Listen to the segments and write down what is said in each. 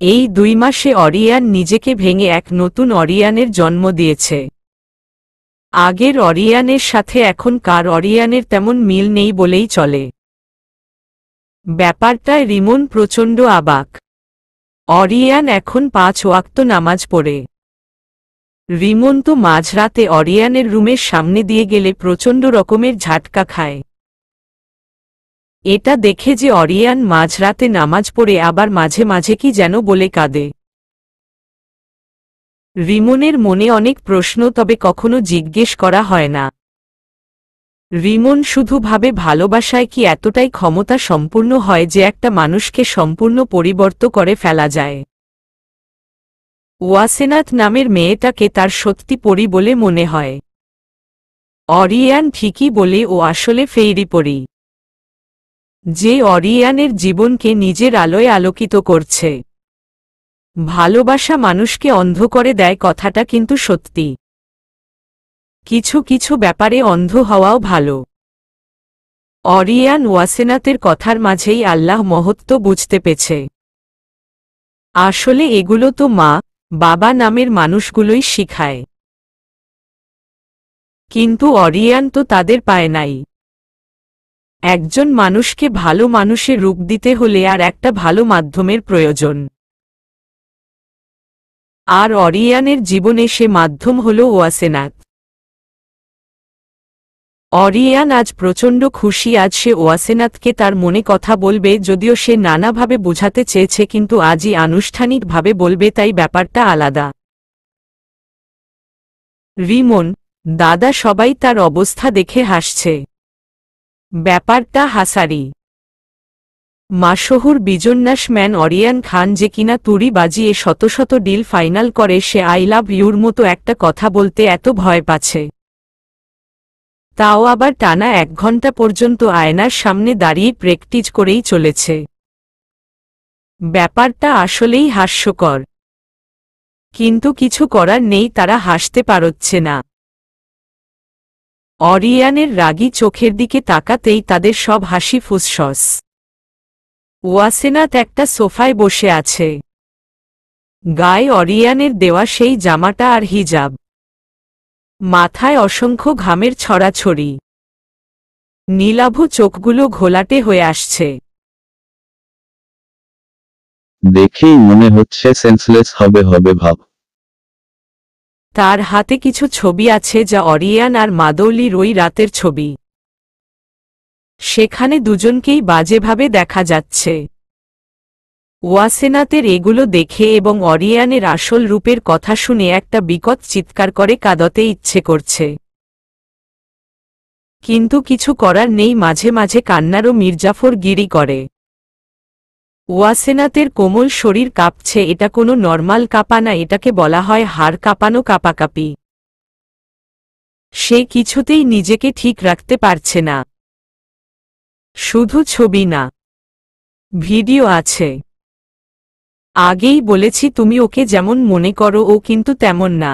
এই 2 মাসে অরিয়ান নিজেকে ভেঙে এক নতুন অরিয়ানের জন্ম দিয়েছে। আগের অরিয়ানের সাথে এখনকার অরিয়ানের তেমন মিল নেই বলেই চলে। ব্যাপারটায় রিমন প্রচণ্ড অবাক। অরিয়ান এখন 5 ওয়াক্ত নামাজ পড়ে। রিমন তো মাঝরাতে অরিয়ানের রুমের সামনে দিয়ে গেলে প্রচণ্ড রকমের ঝাটকা খায়। এটা দেখে যে অরিয়ান মাঝরাতে নামাজ পড়ে আবার মাঝে মাঝে কি যেন বলে কাঁদে। রিমনের মনে অনেক প্রশ্ন, তবে কখনো জিজ্ঞেস করা হয় না। রিমন শুধু ভাবে ভালোবাসায় কি এতটাই ক্ষমতা সম্পূর্ণ হয় যে একটা মানুষকে সম্পূর্ণ পরিবর্তন করে ফেলা যায়। ওয়াসেনাত নামের মেয়েটাকে তার সত্যি পরী বলে মনে হয়। অরিয়ান ঠিকই বলে ও আসলে ফেইরি পরী, যে অরিয়ানের জীবনকে নিজের আলোয় আলোকিত করছে। ভালোবাসা মানুষকে অন্ধ করে দেয়, কথাটা কিন্তু সত্যি। কিছু কিছু ব্যাপারে অন্ধ হওয়াও ভালো। অরিয়ান ওয়াসেনাতের কথার মাঝেই আল্লাহ মহত্ব বুঝতে পেরেছে। আসলে এগুলো তো মা বাবা নামের মানুষগুলোই শিখায়, কিন্তু অরিয়ান তো তাদের পায় নাই। একজন মানুষকে ভালো মানুষের রূপ দিতে হলে আর একটা ভালো মাধ্যমের প্রয়োজন, আর অরিয়ানের জীবনে সে মাধ্যম হল ওয়াসেনাত। অরিয়ান আজ প্রচণ্ড খুশি। আজ সে ওয়াসেনাতকে তার মনে কথা বলবে, যদিও সে নানাভাবে বোঝাতে চেয়েছে, কিন্তু আজই আনুষ্ঠানিকভাবে বলবে, তাই ব্যাপারটা আলাদা। রিমন, দাদা সবাই তার অবস্থা দেখে হাসছে। ব্যাপারটা হাসারি। মাশহুর বিজন্যাসম্যান অরিয়ান খান যে কিনা তুড়ি বাজিয়ে শত শত ডিল ফাইনাল করে, সে আই লাভ ইউর মতো একটা কথা বলতে এত ভয় পাচ্ছে, তাও আবার টানা 1 ঘন্টা পর্যন্ত আয়নার সামনে দাঁড়িয়ে প্র্যাকটিস করেই চলেছে। ব্যাপারটা আসলেই হাস্যকর, কিন্তু কিছু করার নেই, তারা হাসতে পারছে না। অরিয়ানের রাগী চোখের দিকে তাকাতেই তাদের সব হাসি ফুসফস। ওয়াসেনাত একটা সোফায় বসে আছে, গায়ে অরিয়ানের দেওয়া সেই জামাটা আর হিজাব, মাথায় অসংখ্য ঘামের ছড়াছড়ি, নীলাভ চোখগুলো ঘোলাটে হয়ে আসছে। দেখেই মনে হচ্ছে সেন্সলেস হবে ভাব। তার হাতে কিছু ছবি আছে, যা অরিয়ান আর মাদৌলির ওই রাতের ছবি। সেখানে দুজনকেই বাজেভাবে দেখা যাচ্ছে। ওয়াসেনাতের এগুলো দেখে এবং অরিয়ানের আসল রূপের কথা শুনে একটা বিকট চিৎকার করে কাঁদতে ইচ্ছে করছে, কিন্তু কিছু করার নেই। মাঝে মাঝে কান্নারও মির্জাফর গিরি করে। ওয়াসেনাতের কোমল শরীর কাঁপছে। এটা কোনো নর্মাল কাঁপা না, এটাকে বলা হয় হাড় কাঁপানো কাঁপাকাঁপি। সে কিছুতেই নিজেকে ঠিক রাখতে পারছে না। শুধু ছবি না, ভিডিও আছে। আগেই বলেছি, তুমি ওকে যেমন মনে করো, ও কিন্তু তেমন না।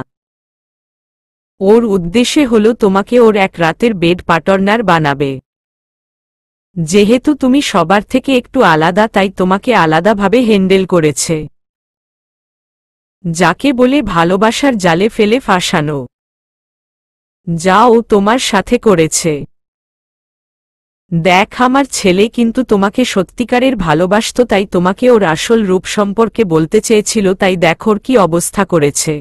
ওর উদ্দেশ্যে হলো তোমাকে ওর এক রাতের বেড পার্টনার বানাবে। যেহেতু তুমি সবার থেকে একটু আলাদা, তাই তোমাকে আলাদাভাবে হ্যান্ডেল করেছে, যাকে বলে ভালোবাসার জালে ফেলে ফাঁসানো। যা ও তোমার সাথে করেছে। দেখ, আমার ছেলে কিন্তু তোমাকে সত্যিকারের ভালোবাসত, তাই তোমাকে ওর আসল রূপ সম্পর্কে বলতে চেয়েছিল, তাই দেখো ওর কি অবস্থা করেছে।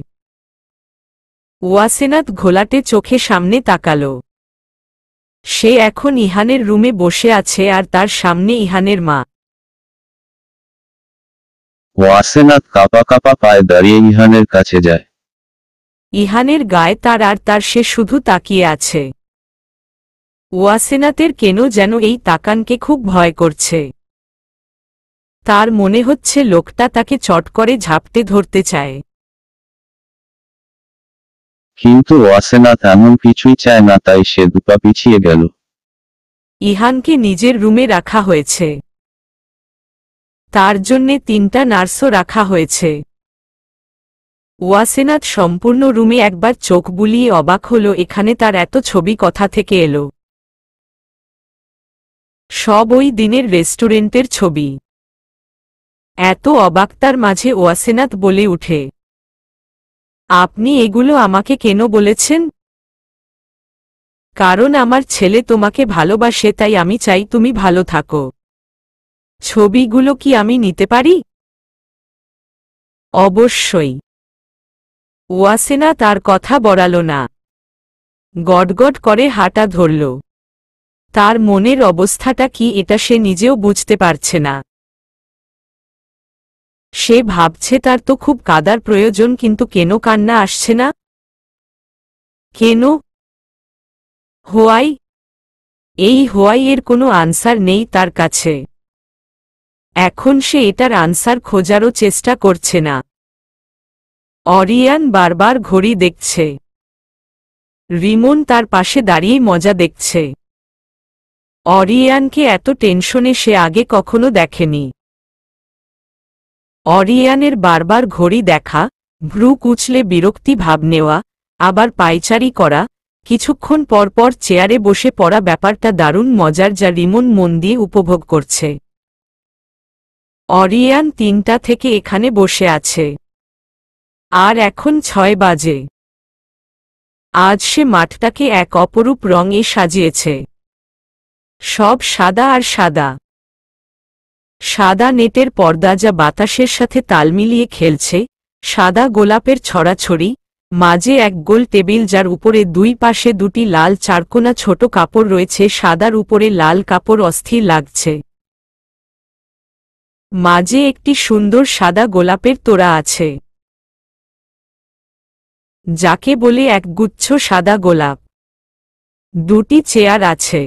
ওয়াসেনাত ঘোলাটে চোখে সামনে তাকালো। সে এখন ইহানের রুমে বসে আছে, আর তার সামনে ইহানের মা। ওয়াসেনাত কাঁপা কাঁপা পায়ে দাঁড়িয়ে ইহানের কাছে যায়। ইহানের গায়ে তার, আর তার সে শুধু তাকিয়ে আছে। ওয়াসেনাতের কেন যেন এই তাকানকে খুব ভয় করছে। তার মনে হচ্ছে লোকটা তাকে চট করে ঝাপটে ধরতে চায়। কিন্তু ওয়াসেনাত এমন কিছুই চায় না, তাই সে দুপা পিছিয়ে গেল। ইহানকে নিজের রুমে রাখা হয়েছে। তার জন্যে 3টা নার্সও রাখা হয়েছে। ওয়াসেনাত সম্পূর্ণ রুমে একবার চোখ বুলিয়ে অবাক হল, এখানে তার এত ছবি কোথা থেকে এলো। সব ওই দিনের রেস্টুরেন্টের ছবি। এত অবাকতার মাঝে ওয়াসেনাত বলে উঠে, আপনি এগুলো আমাকে কেন বলেছেন? কারণ আমার ছেলে তোমাকে ভালোবাসে, তাই আমি চাই তুমি ভালো থাকো। ছবিগুলো কি আমি নিতে পারি? অবশ্যই। ওয়াসেনা তার কথা বড়াল না, গডগড করে হাঁটা ধরল। তার মনের অবস্থাটা কি এটা সে নিজেও বুঝতে পারছে না। সে ভাবছে তার তো খুব কাদার প্রয়োজন, কিন্তু কেন কান্না আসছে না? কেন? হোয়াই? এই হোয়াই এর কোনো আনসার নেই তার কাছে। এখন সে এটার আনসার খোঁজারও চেষ্টা করছে না। অরিয়ান বারবার ঘড়ি দেখছে। রিমন তার পাশে দাঁড়িয়ে মজা দেখছে। অরিয়ানকে এত টেনশনে সে আগে কখনো দেখেনি। অরিয়ানের বারবার ঘড়ি দেখা, ভ্রু কুচলে বিরক্তি ভাব নেওয়া, আবার পায়চারি করা, কিছুক্ষণ পর পর চেয়ারে বসে পড়া, ব্যাপারটা দারুণ মজার, যা রিমন মন দিয়ে উপভোগ করছে। অরিয়ান 3টা থেকে এখানে বসে আছে, আর এখন 6 বাজে। আজ সে মাঠটাকে এক অপরূপ রঙে সাজিয়েছে। সব সাদা আর সাদা। সাদা নেটের পর্দা যা বাতাসের সাথে তাল মিলিয়ে খেলছে, সাদা গোলাপের ছড়াছড়ি, মাঝে এক গোল টেবিল যার উপরে 2 পাশে 2টি লাল চারকোনা ছোট কাপড় রয়েছে, সাদার উপরে লাল কাপড় অস্থির লাগছে। মাঝে একটি সুন্দর সাদা গোলাপের তোড়া আছে, যাকে বলে এক গুচ্ছ সাদা গোলাপ। 2টি চেয়ার আছে,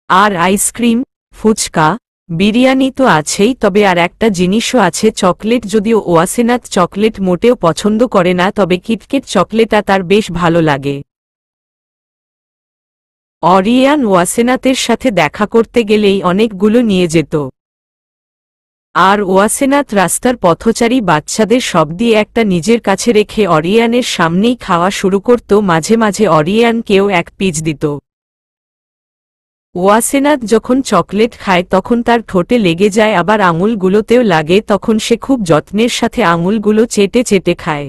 আর আইসক্রিম, ফুচকা, বিরিয়ানি তো আছেই, তবে আর একটা জিনিসও আছে, চকলেট। যদিও ওয়াসেনাত চকলেট মোটেও পছন্দ করে না, তবে কিটকেট চকলেটটা তার বেশ ভালো লাগে। অরিয়ান ওয়াসেনাতের সাথে দেখা করতে গেলেই অনেকগুলো নিয়ে যেত, আর ওয়াসেনাত রাস্তার পথচারী বাচ্চাদের সব দিয়ে একটা নিজের কাছে রেখে অরিয়ানের সামনেই খাওয়া শুরু করত। মাঝে মাঝে অরিয়ানকেও এক পিচ দিত। ওয়াসেনাত যখন চকলেট খায় তখন তার ঠোঁটে লেগে যায়, আবার আঙুলগুলোতেও লাগে, তখন সে খুব যত্নের সাথে আঙুলগুলো চেটে চেটে খায়।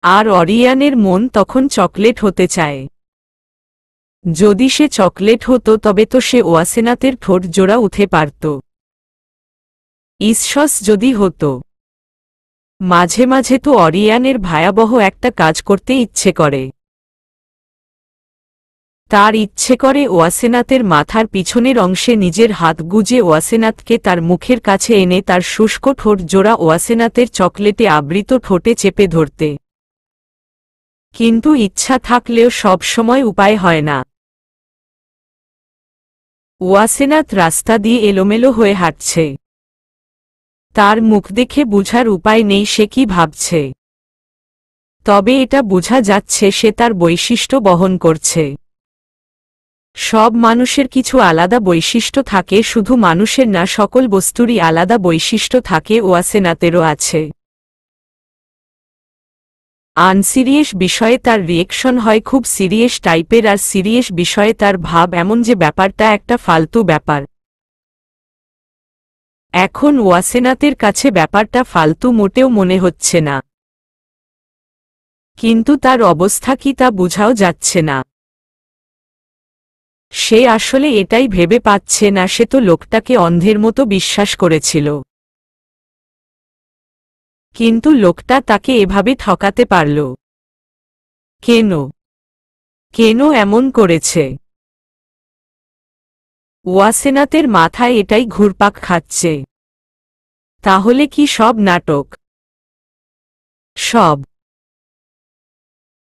আর অরিয়ানের মন তখন চকলেট হতে চায়। যদি সে চকলেট হতো তবে তো সে ওয়াসেনাতের ঠোঁট জোড়া উঠে পারত। ঈশ্বস যদি হতো। মাঝে মাঝে তো অরিয়ানের ভয়াবহ একটা কাজ করতে ইচ্ছে করে। তার ইচ্ছে করে ওয়াসেনাতের মাথার পিছনের অংশে নিজের হাত গুজে ওয়াসেনাতকে তার মুখের কাছে এনে তার শুষ্ক ঠোঁট জোড়া ওয়াসেনাতের চকলেটে আবৃত ঠোঁটে চেপে ধরতে। কিন্তু ইচ্ছা থাকলেও সব সময় উপায় হয় না। ওয়াসেনাত রাস্তা দিয়ে এলোমেলো হয়ে হাঁটছে। তার মুখ দেখে বুঝার উপায় নেই সে কি ভাবছে, তবে এটা বোঝা যাচ্ছে সে তার বৈশিষ্ট্য বহন করছে। সব মানুষের কিছু আলাদা বৈশিষ্ট্য থাকে, শুধু মানুষের না, সকল বস্তুরই আলাদা বৈশিষ্ট্য থাকে, ওয়াসেনাতেরও আছে। আনসিরিয়াস বিষয়ে তার রিয়েকশন হয় খুব সিরিয়াস টাইপের, আর সিরিয়াস বিষয়ে তার ভাব এমন যে ব্যাপারটা একটা ফালতু ব্যাপার। এখন ওয়াসেনাতের কাছে ব্যাপারটা ফালতু মোটেও মনে হচ্ছে না, কিন্তু তার অবস্থা কি তা বোঝাও যাচ্ছে না। সে আসলে এটাই ভেবে পাচ্ছে না, সে তো লোকটাকে অন্ধের মতো বিশ্বাস করেছিল, কিন্তু লোকটা তাকে এভাবে ঠকাতে পারল কেন? কেন এমন করেছে? ওয়াসেনাতের মাথায় এটাই ঘুরপাক খাচ্ছে। তাহলে কি সব নাটক? সব।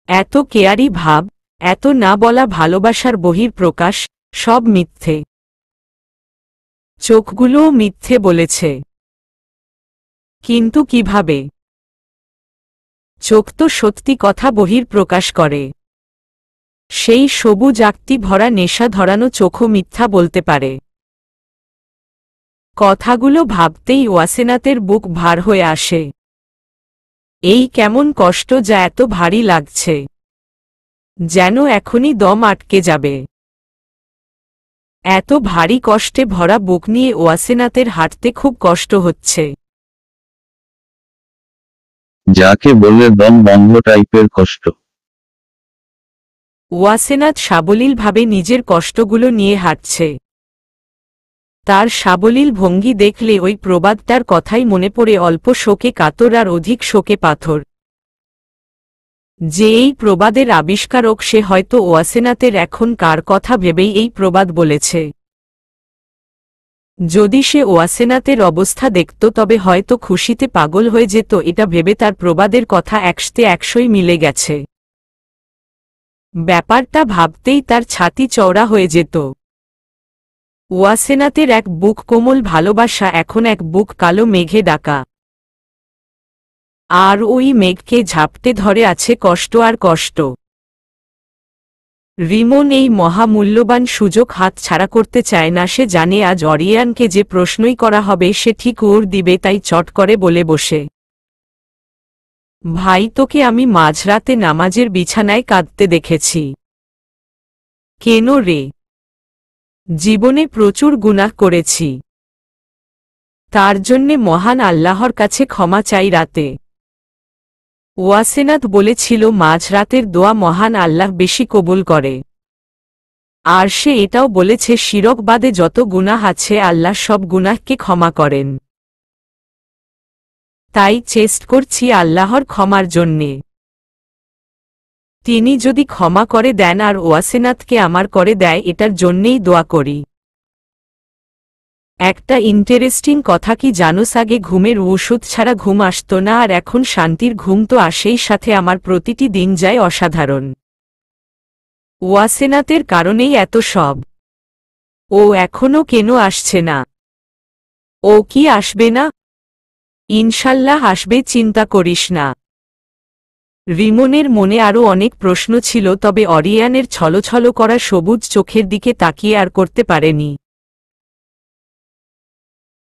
এত কেয়ারি ভাব, এত না বলা ভালোবাসার বহিঃপ্রকাশ, সব মিথ্যে। চোখগুলোও মিথ্যে বলেছে। কিন্তু কিভাবে? চোখ তো সত্যি কথা বহিঃপ্রকাশ করে। সেই সবুজ আকতি ভরা নেশা ধরানো চোখও মিথ্যা বলতে পারে। কথাগুলো ভাবতেই ওয়াসেনাতের বুক ভার হয়ে আসে। এই কেমন কষ্ট যা এত ভারী লাগছে, যেন এখনই দম আটকে যাবে। এত ভারী কষ্টে ভরা বুক নিয়ে ওয়াসেনাতের হাঁটতে খুব কষ্ট হচ্ছে। যাকে বলে দম বন্ধ টাইপের কষ্ট। ওয়াসেনাত সাবলীলভাবে নিজের কষ্টগুলো নিয়ে হাঁটছে। তার সাবলীল ভঙ্গি দেখলে ওই প্রবাদটার কথাই মনে পড়ে, অল্প শোকে কাতর আর অধিক শোকে পাথর। যে এই প্রবাদের আবিষ্কারক সে হয়তো ওয়াসেনাতের এখন কার কথা ভেবেই এই প্রবাদ বলেছে। যদি সে ওয়াসেনাতের অবস্থা দেখত তবে হয়তো খুশিতে পাগল হয়ে যেত, এটা ভেবে তার প্রবাদের কথা 100-100 মিলে গেছে। ব্যাপারটা ভাবতেই তার ছাতি চওড়া হয়ে যেত। ওয়াসেনাতের এক বুক কোমল ভালোবাসা এখন এক বুক কালো মেঘে ডাকা। আর ওই মেঘকে ঝাপটে ধরে আছে কষ্ট আর কষ্ট। রিমন এই মহামূল্যবান সুযোগ হাত ছাড়া করতে চায় না। সে জানে আজ অরিয়ানকে যে প্রশ্নই করা হবে সে ঠিক ওর দিবে, তাই চট করে বলে বসে, ভাই, তোকে আমি মাঝরাতে নামাজের বিছানায় কাঁদতে দেখেছি। কেন রে? জীবনে প্রচুর গুনাহ করেছি, তার জন্যে মহান আল্লাহর কাছে ক্ষমা চাই রাতে। ওয়াসেনাত বলেছিল মাঝরাতের দোয়া মহান আল্লাহ বেশি কবুল করে। আর সে এটাও বলেছে শিরক বাদে যত গুনাহ আছে আল্লাহ সব গুনাহকে ক্ষমা করেন। তাই চেষ্টা করছি আল্লাহর ক্ষমার জন্যে। তিনি যদি ক্ষমা করে দেন আর ওয়াসেনাতকে আমার করে দেয়, এটার জন্যেই দোয়া করি। একটা ইন্টারেস্টিং কথা কি জানোস, আগে ঘুমের ওষুধ ছাড়া ঘুম আসতো না, আর এখন শান্তির ঘুম তো আসেই, সাথে আমার প্রতিটি দিন যায় অসাধারণ। ওয়াসেনাতের কারণেই এত সব। ও এখনো কেন আসছে না? ও কি আসবে না? ইনশাল্লাহ আসবে, চিন্তা করিস না। রিমনের মনে আরও অনেক প্রশ্ন ছিল, তবে অরিয়ানের ছলছল করা সবুজ চোখের দিকে তাকিয়ে আর করতে পারেনি।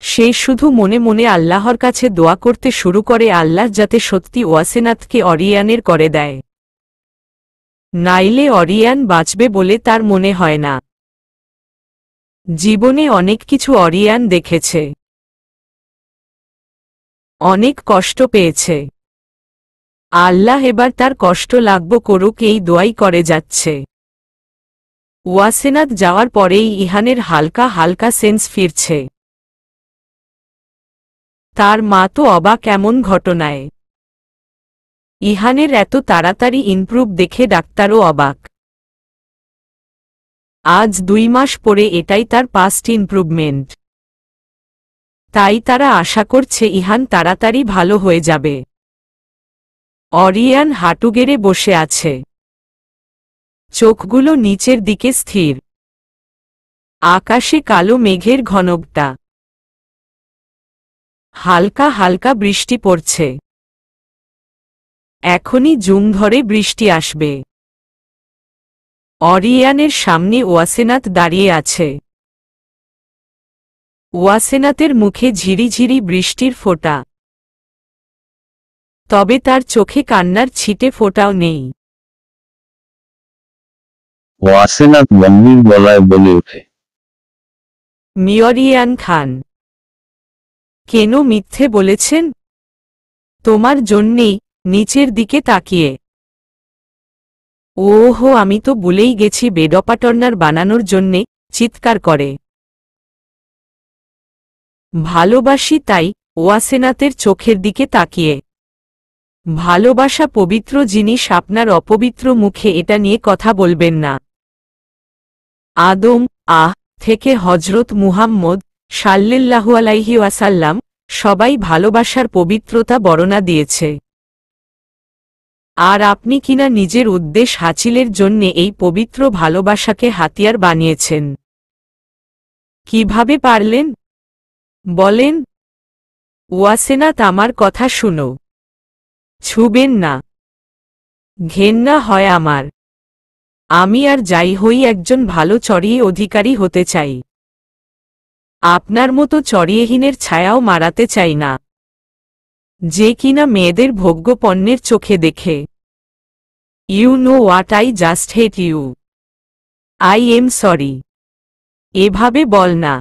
সে শুধু মনে মনে আল্লাহর কাছে দোয়া করতে শুরু করে, আল্লাহ যাতে সত্যি ওয়াসেনাতকে অরিয়ানের করে দেয়। নাইলে অরিয়ান বাঁচবে বলে তার মনে হয় না। জীবনে অনেক কিছু অরিয়ান দেখেছে, অনেক কষ্ট পেয়েছে। আল্লাহ এবার তার কষ্ট লাগব করুক, এই দোয়াই করে যাচ্ছে। ওয়াসেনাত যাওয়ার পরেই ইহানের হালকা হালকা সেন্স ফিরছে। তার মা তো অবাক এমন ঘটনায়। ইহানের এত তাড়াতাড়ি ইমপ্রুভ দেখে ডাক্তারও অবাক। আজ 2 মাস পরে এটাই তার পাস্ট ইমপ্রুভমেন্ট। তাই তারা আশা করছে ইহান তাড়াতাড়ি ভালো হয়ে যাবে। অরিয়ান হাঁটু গেড়ে বসে আছে, চোখগুলো নিচের দিকে স্থির। আকাশে কালো মেঘের ঘনঘটা। হালকা হালকা বৃষ্টি পড়ছে। এখনই জুম ধরে বৃষ্টি আসবে। অরিয়ানের সামনে ওয়াসেনাত দাঁড়িয়ে আছে। ওয়াসেনাতের মুখে ঝিরিঝিরি বৃষ্টির ফোঁটা, তবে তার চোখে কান্নার ছিটে ফোঁটাও নেই। ওয়াসেনাত গম্ভীর গলায় বলে ওঠে, মিয়রিয়ান খান, কেন মিথ্যে বলেছেন? তোমার জন্যেই। নিচের দিকে তাকিয়ে, ওহো, আমি তো ভুলেই গেছি, বেডপাটর্নার বানানোর জন্যে। চিৎকার করে, ভালোবাসি তাই। ওয়াসেনাতের চোখের দিকে তাকিয়ে, ভালোবাসা পবিত্র জিনিস, আপনার অপবিত্র মুখে এটা নিয়ে কথা বলবেন না। আদম থেকে হজরত মুহাম্মদ সাল্লাল্লাহু আলাইহি ওয়াসাল্লাম সবাই ভালোবাসার পবিত্রতা বর্ণনা দিয়েছে। আর আপনি কিনা নিজের উদ্দেশ্য হাসিলের জন্যে এই পবিত্র ভালোবাসাকে হাতিয়ার বানিয়েছেন। কিভাবে পারলেন? বলেন। ওয়াসেনাত, আমার কথা শুনো। ছুবেন না। ঘেন্না হয় আমার। আমি আর যাই হই একজন ভালো চড়িয়ে অধিকারী হতে চাই। আপনার মতো চড়িয়েহীনের ছায়াও মারাতে চাই না, যে কিনা মেয়েদের ভোগ্যপণ্যের চোখে দেখে। You know what, I just hate you. I am sorry. এভাবে বল না।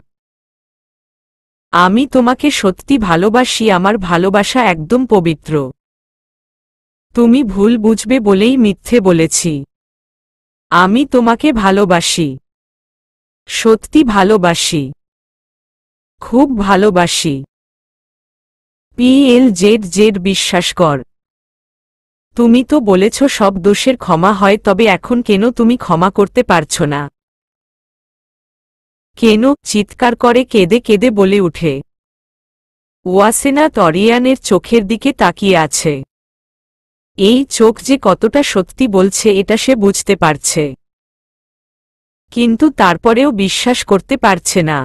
আমি তোমাকে সত্যি ভালোবাসি, আমার ভালোবাসা একদম পবিত্র। তুমি ভুল বুঝবে বলেই মিথ্যে বলেছি। আমি তোমাকে ভালোবাসি, সত্যি ভালোবাসি, খুব ভালোবাসি। PLZZ বিশ্বাস কর। তুমি তো বলেছ সব দোষের ক্ষমা হয়, তবে এখন কেন তুমি ক্ষমা করতে পারছো না? কেন? চিৎকার করে কেঁদে কেঁদে বলে উঠে। ওয়াসেনাথ অরিয়ানের চোখের দিকে তাকিয়ে আছে। এই চোখ যে কতটা সত্যি বলছে এটা সে বুঝতে পারছে, কিন্তু তারপরেও বিশ্বাস করতে পারছে না।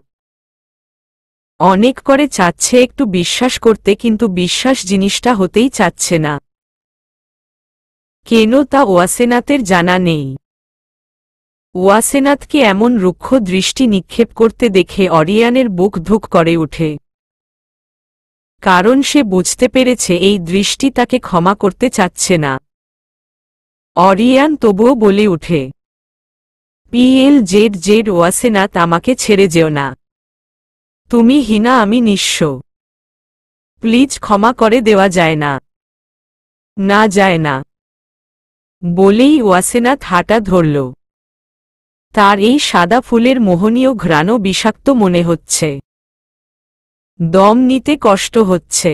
অনেক করে চাচ্ছে একটু বিশ্বাস করতে, কিন্তু বিশ্বাস জিনিসটা হতেই চাচ্ছে না। কেন তা ওয়াসেনাথের জানা নেই। ওয়াসেনাথকে এমন রুক্ষ দৃষ্টি নিক্ষেপ করতে দেখে অরিয়ানের বুক ধুক করে ওঠে, কারণ সে বুঝতে পেরেছে এই দৃষ্টি তাকে ক্ষমা করতে চাচ্ছে না। অরিয়ান তবুও বলে ওঠে, PLZZ ওয়াসেনাথ, আমাকে ছেড়ে যেও না। তুমি হীনা, আমি নিঃস্ব। প্লিজ ক্ষমা করে দেওয়া যায় না। না, যায় না। বলেই ওয়াসেনাথ হাঁটা ধরল। তার এই সাদা ফুলের মোহনীয় ঘ্রাণও বিষাক্ত মনে হচ্ছে। দম নিতে কষ্ট হচ্ছে।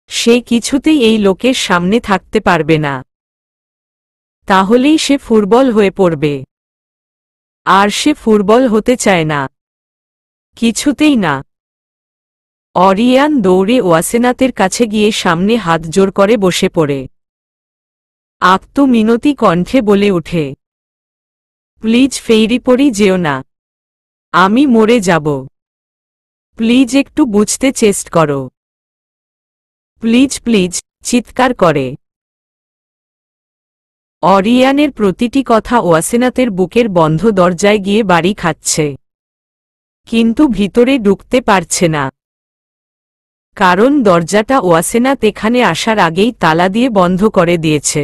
সে কিছুতেই এই লোকের সামনে থাকতে পারবে না, তাহলেই সে ফুরবল হয়ে পড়বে। আর সে ফুরবল হতে চায় না, কিছুতেই না। অরিয়ান দৌড়ে ওয়াসেনাথের কাছে গিয়ে সামনে হাত জোর করে বসে পড়ে আত্মমিনতি কণ্ঠে বলে ওঠে, প্লিজ ফেইরিপরি যেও না, আমি মরে যাব। প্লিজ একটু বুঝতে চেষ্টা করো। প্লিজ প্লিজ, চিৎকার করে। অরিয়ানের প্রতিটি কথা ওয়াসেনাথের বুকের বন্ধ দরজায় গিয়ে বাড়ি খাচ্ছে, কিন্তু ভিতরে ঢুকতে পারছে না, কারণ দরজাটা ওয়াসেনাথ এখানে আসার আগেই তালা দিয়ে বন্ধ করে দিয়েছে,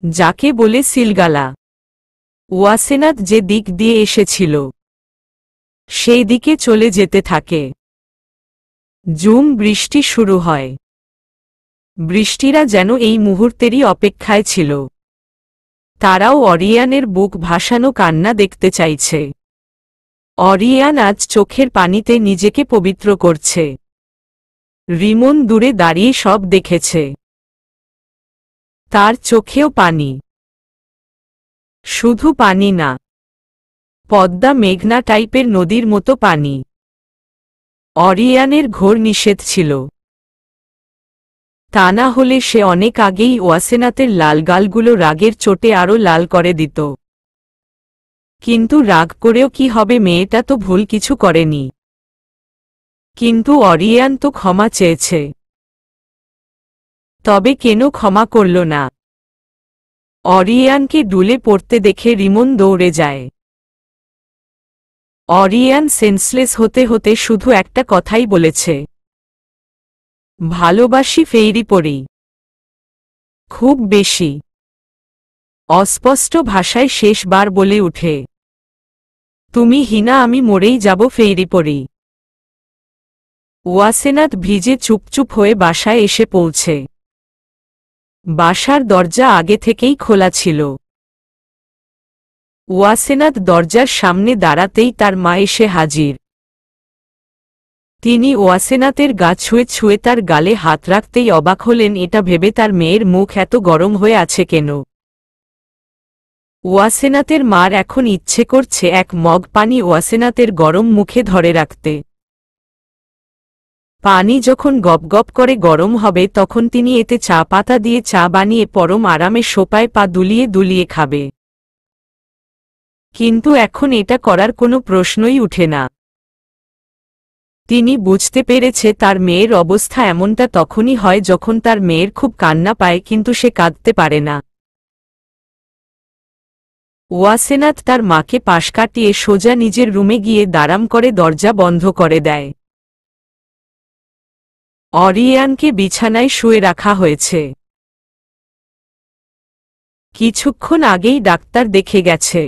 যাকে বলে সিলগালা। ওয়াসেনাথ যে দিক দিয়ে এসেছিল সেই দিকে চলে যেতে থাকে। ঝুম বৃষ্টি শুরু হয়। বৃষ্টিরা যেন এই মুহূর্তেরই অপেক্ষায় ছিল। তারাও অরিয়ানের বুক ভাসানো কান্না দেখতে চাইছে। অরিয়ান আজ চোখের পানিতে নিজেকে পবিত্র করছে। রিমন দূরে দাঁড়িয়ে সব দেখেছে। তার চোখেও পানি। শুধু পানি না, পদ্মা মেঘনা টাইপের নদীর মতো পানি। অরিয়ানের ঘোর নিষেধ ছিল, তা না হলে সে অনেক আগেই ওয়াসেনাথের লাল গালগুলো রাগের চোটে আরও লাল করে দিত। কিন্তু রাগ করেও কি হবে, মেয়েটা তো ভুল কিছু করেনি। কিন্তু অরিয়ান তো ক্ষমা চেয়েছে, তবে কেন ক্ষমা করল না? অরিয়ানকে ডুলে পড়তে দেখে রিমন দৌড়ে যায়। অরিয়ান সেন্সলেস হতে হতে শুধু একটা কথাই বলেছে, ভালোবাসি ফেইরিপরি। খুব বেশি। অস্পষ্ট ভাষায় শেষবার বলে উঠে, তুমি হীনা, আমি মরেই যাব ফেইরিপরি। ওয়াসেনাথ ভিজে চুপচুপ হয়ে বাসায় এসে পৌঁছে। বাসার দরজা আগে থেকেই খোলা ছিল। ওয়াসেনাথ দরজার সামনে দাঁড়াতেই তার মা এসে হাজির। তিনি ওয়াসেনাথের গা ছুঁয়ে ছুঁয়ে তার গালে হাত রাখতেই অবাক হলেন, এটা ভেবে তার মেয়ের মুখ এত গরম হয়ে আছে কেন। ওয়াসেনাথের মার এখন ইচ্ছে করছে এক মগ পানি ওয়াসেনাথের গরম মুখে ধরে রাখতে। পানি যখন গপগপ করে গরম হবে তখন তিনি এতে চা পাতা দিয়ে চা বানিয়ে পরম আরামে সোপায় পা দুলিয়ে দুলিয়ে খাবে। কিন্তু এখন এটা করার কোনো প্রশ্নই উঠে না। তিনি বুঝতে পেরেছে তার মেয়ের অবস্থা এমনটা তখনই হয় যখন তার মেয়ের খুব কান্না পায়, কিন্তু সে কাঁদতে পারে না। ওয়াসেনাথ তার মাকে পাশ কাটিয়ে সোজা নিজের রুমে গিয়ে দাঁড়াম করে দরজা বন্ধ করে দেয়। অরিয়ানকে বিছানায় শুয়ে রাখা হয়েছে। কিছুক্ষণ আগেই ডাক্তার দেখে গেছে।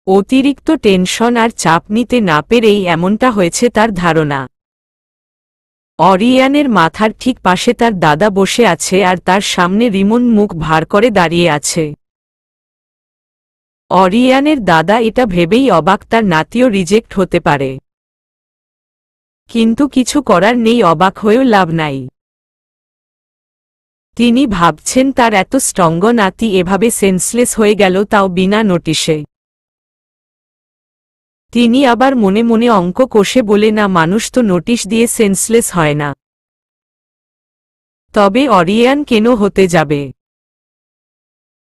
অতিরিক্ত টেনশন আর চাপ নিতে না পেরেই এমনটা হয়েছে তার ধারণা। অরিয়ানের মাথার ঠিক পাশে তার দাদা বসে আছে আর তার সামনে রিমন মুখ ভার করে দাঁড়িয়ে আছে। অরিয়ানের দাদা এটা ভেবেই অবাক তার নাতিও রিজেক্ট হতে পারে, কিন্তু কিছু করার নেই, অবাক হয়েও লাভ নাই। তিনি ভাবছেন তার এত স্ট্রঙ্গ নাতি এভাবে সেন্সলেস হয়ে গেল, তাও বিনা নোটিশে। তিনি আবার মনে মনে অঙ্ক কষে বলে, না, মানুষ তো নোটিশ দিয়ে সেন্সলেস হয় না, তবে অরিয়ান কেন হতে যাবে?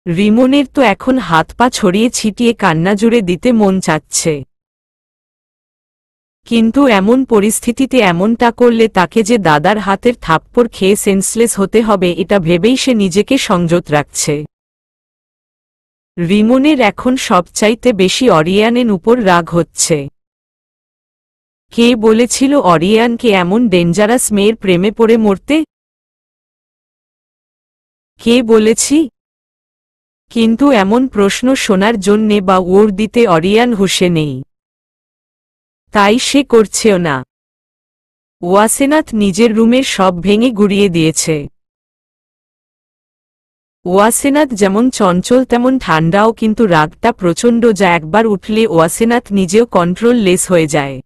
রিমনের তো এখন হাত পা ছড়িয়ে ছিটিয়ে কান্না জুড়ে দিতে মন চাচ্ছে, কিন্তু এমন পরিস্থিতিতে এমনটা করলে তাকে যে দাদার হাতের থাপ্পড় খেয়ে সেন্সলেস হতে হবে এটা ভেবেই সে নিজেকে সংযত রাখছে। রিমনের এখন সবচাইতে বেশি অরিয়ানের উপর রাগ হচ্ছে। কে বলেছিল অরিয়ানকে এমন ডেঞ্জারাস মেয়ের প্রেমে পড়ে মরতে? কে বলেছি? কিন্তু এমন প্রশ্ন শোনার জন্যে বা ওর দিতে অরিয়ান হুঁশে নেই, তাই সে করছেও না। ওয়াসেনাথ নিজের রুমের সব ভেঙে গুড়িয়ে দিয়েছে। ওয়াসেনাথ যেমন চঞ্চল তেমন ঠান্ডাও, কিন্তু রাগটা প্রচণ্ড, যা একবার উঠলে ওয়াসেনাথ নিজেও কন্ট্রোল লেস হয়ে যায়।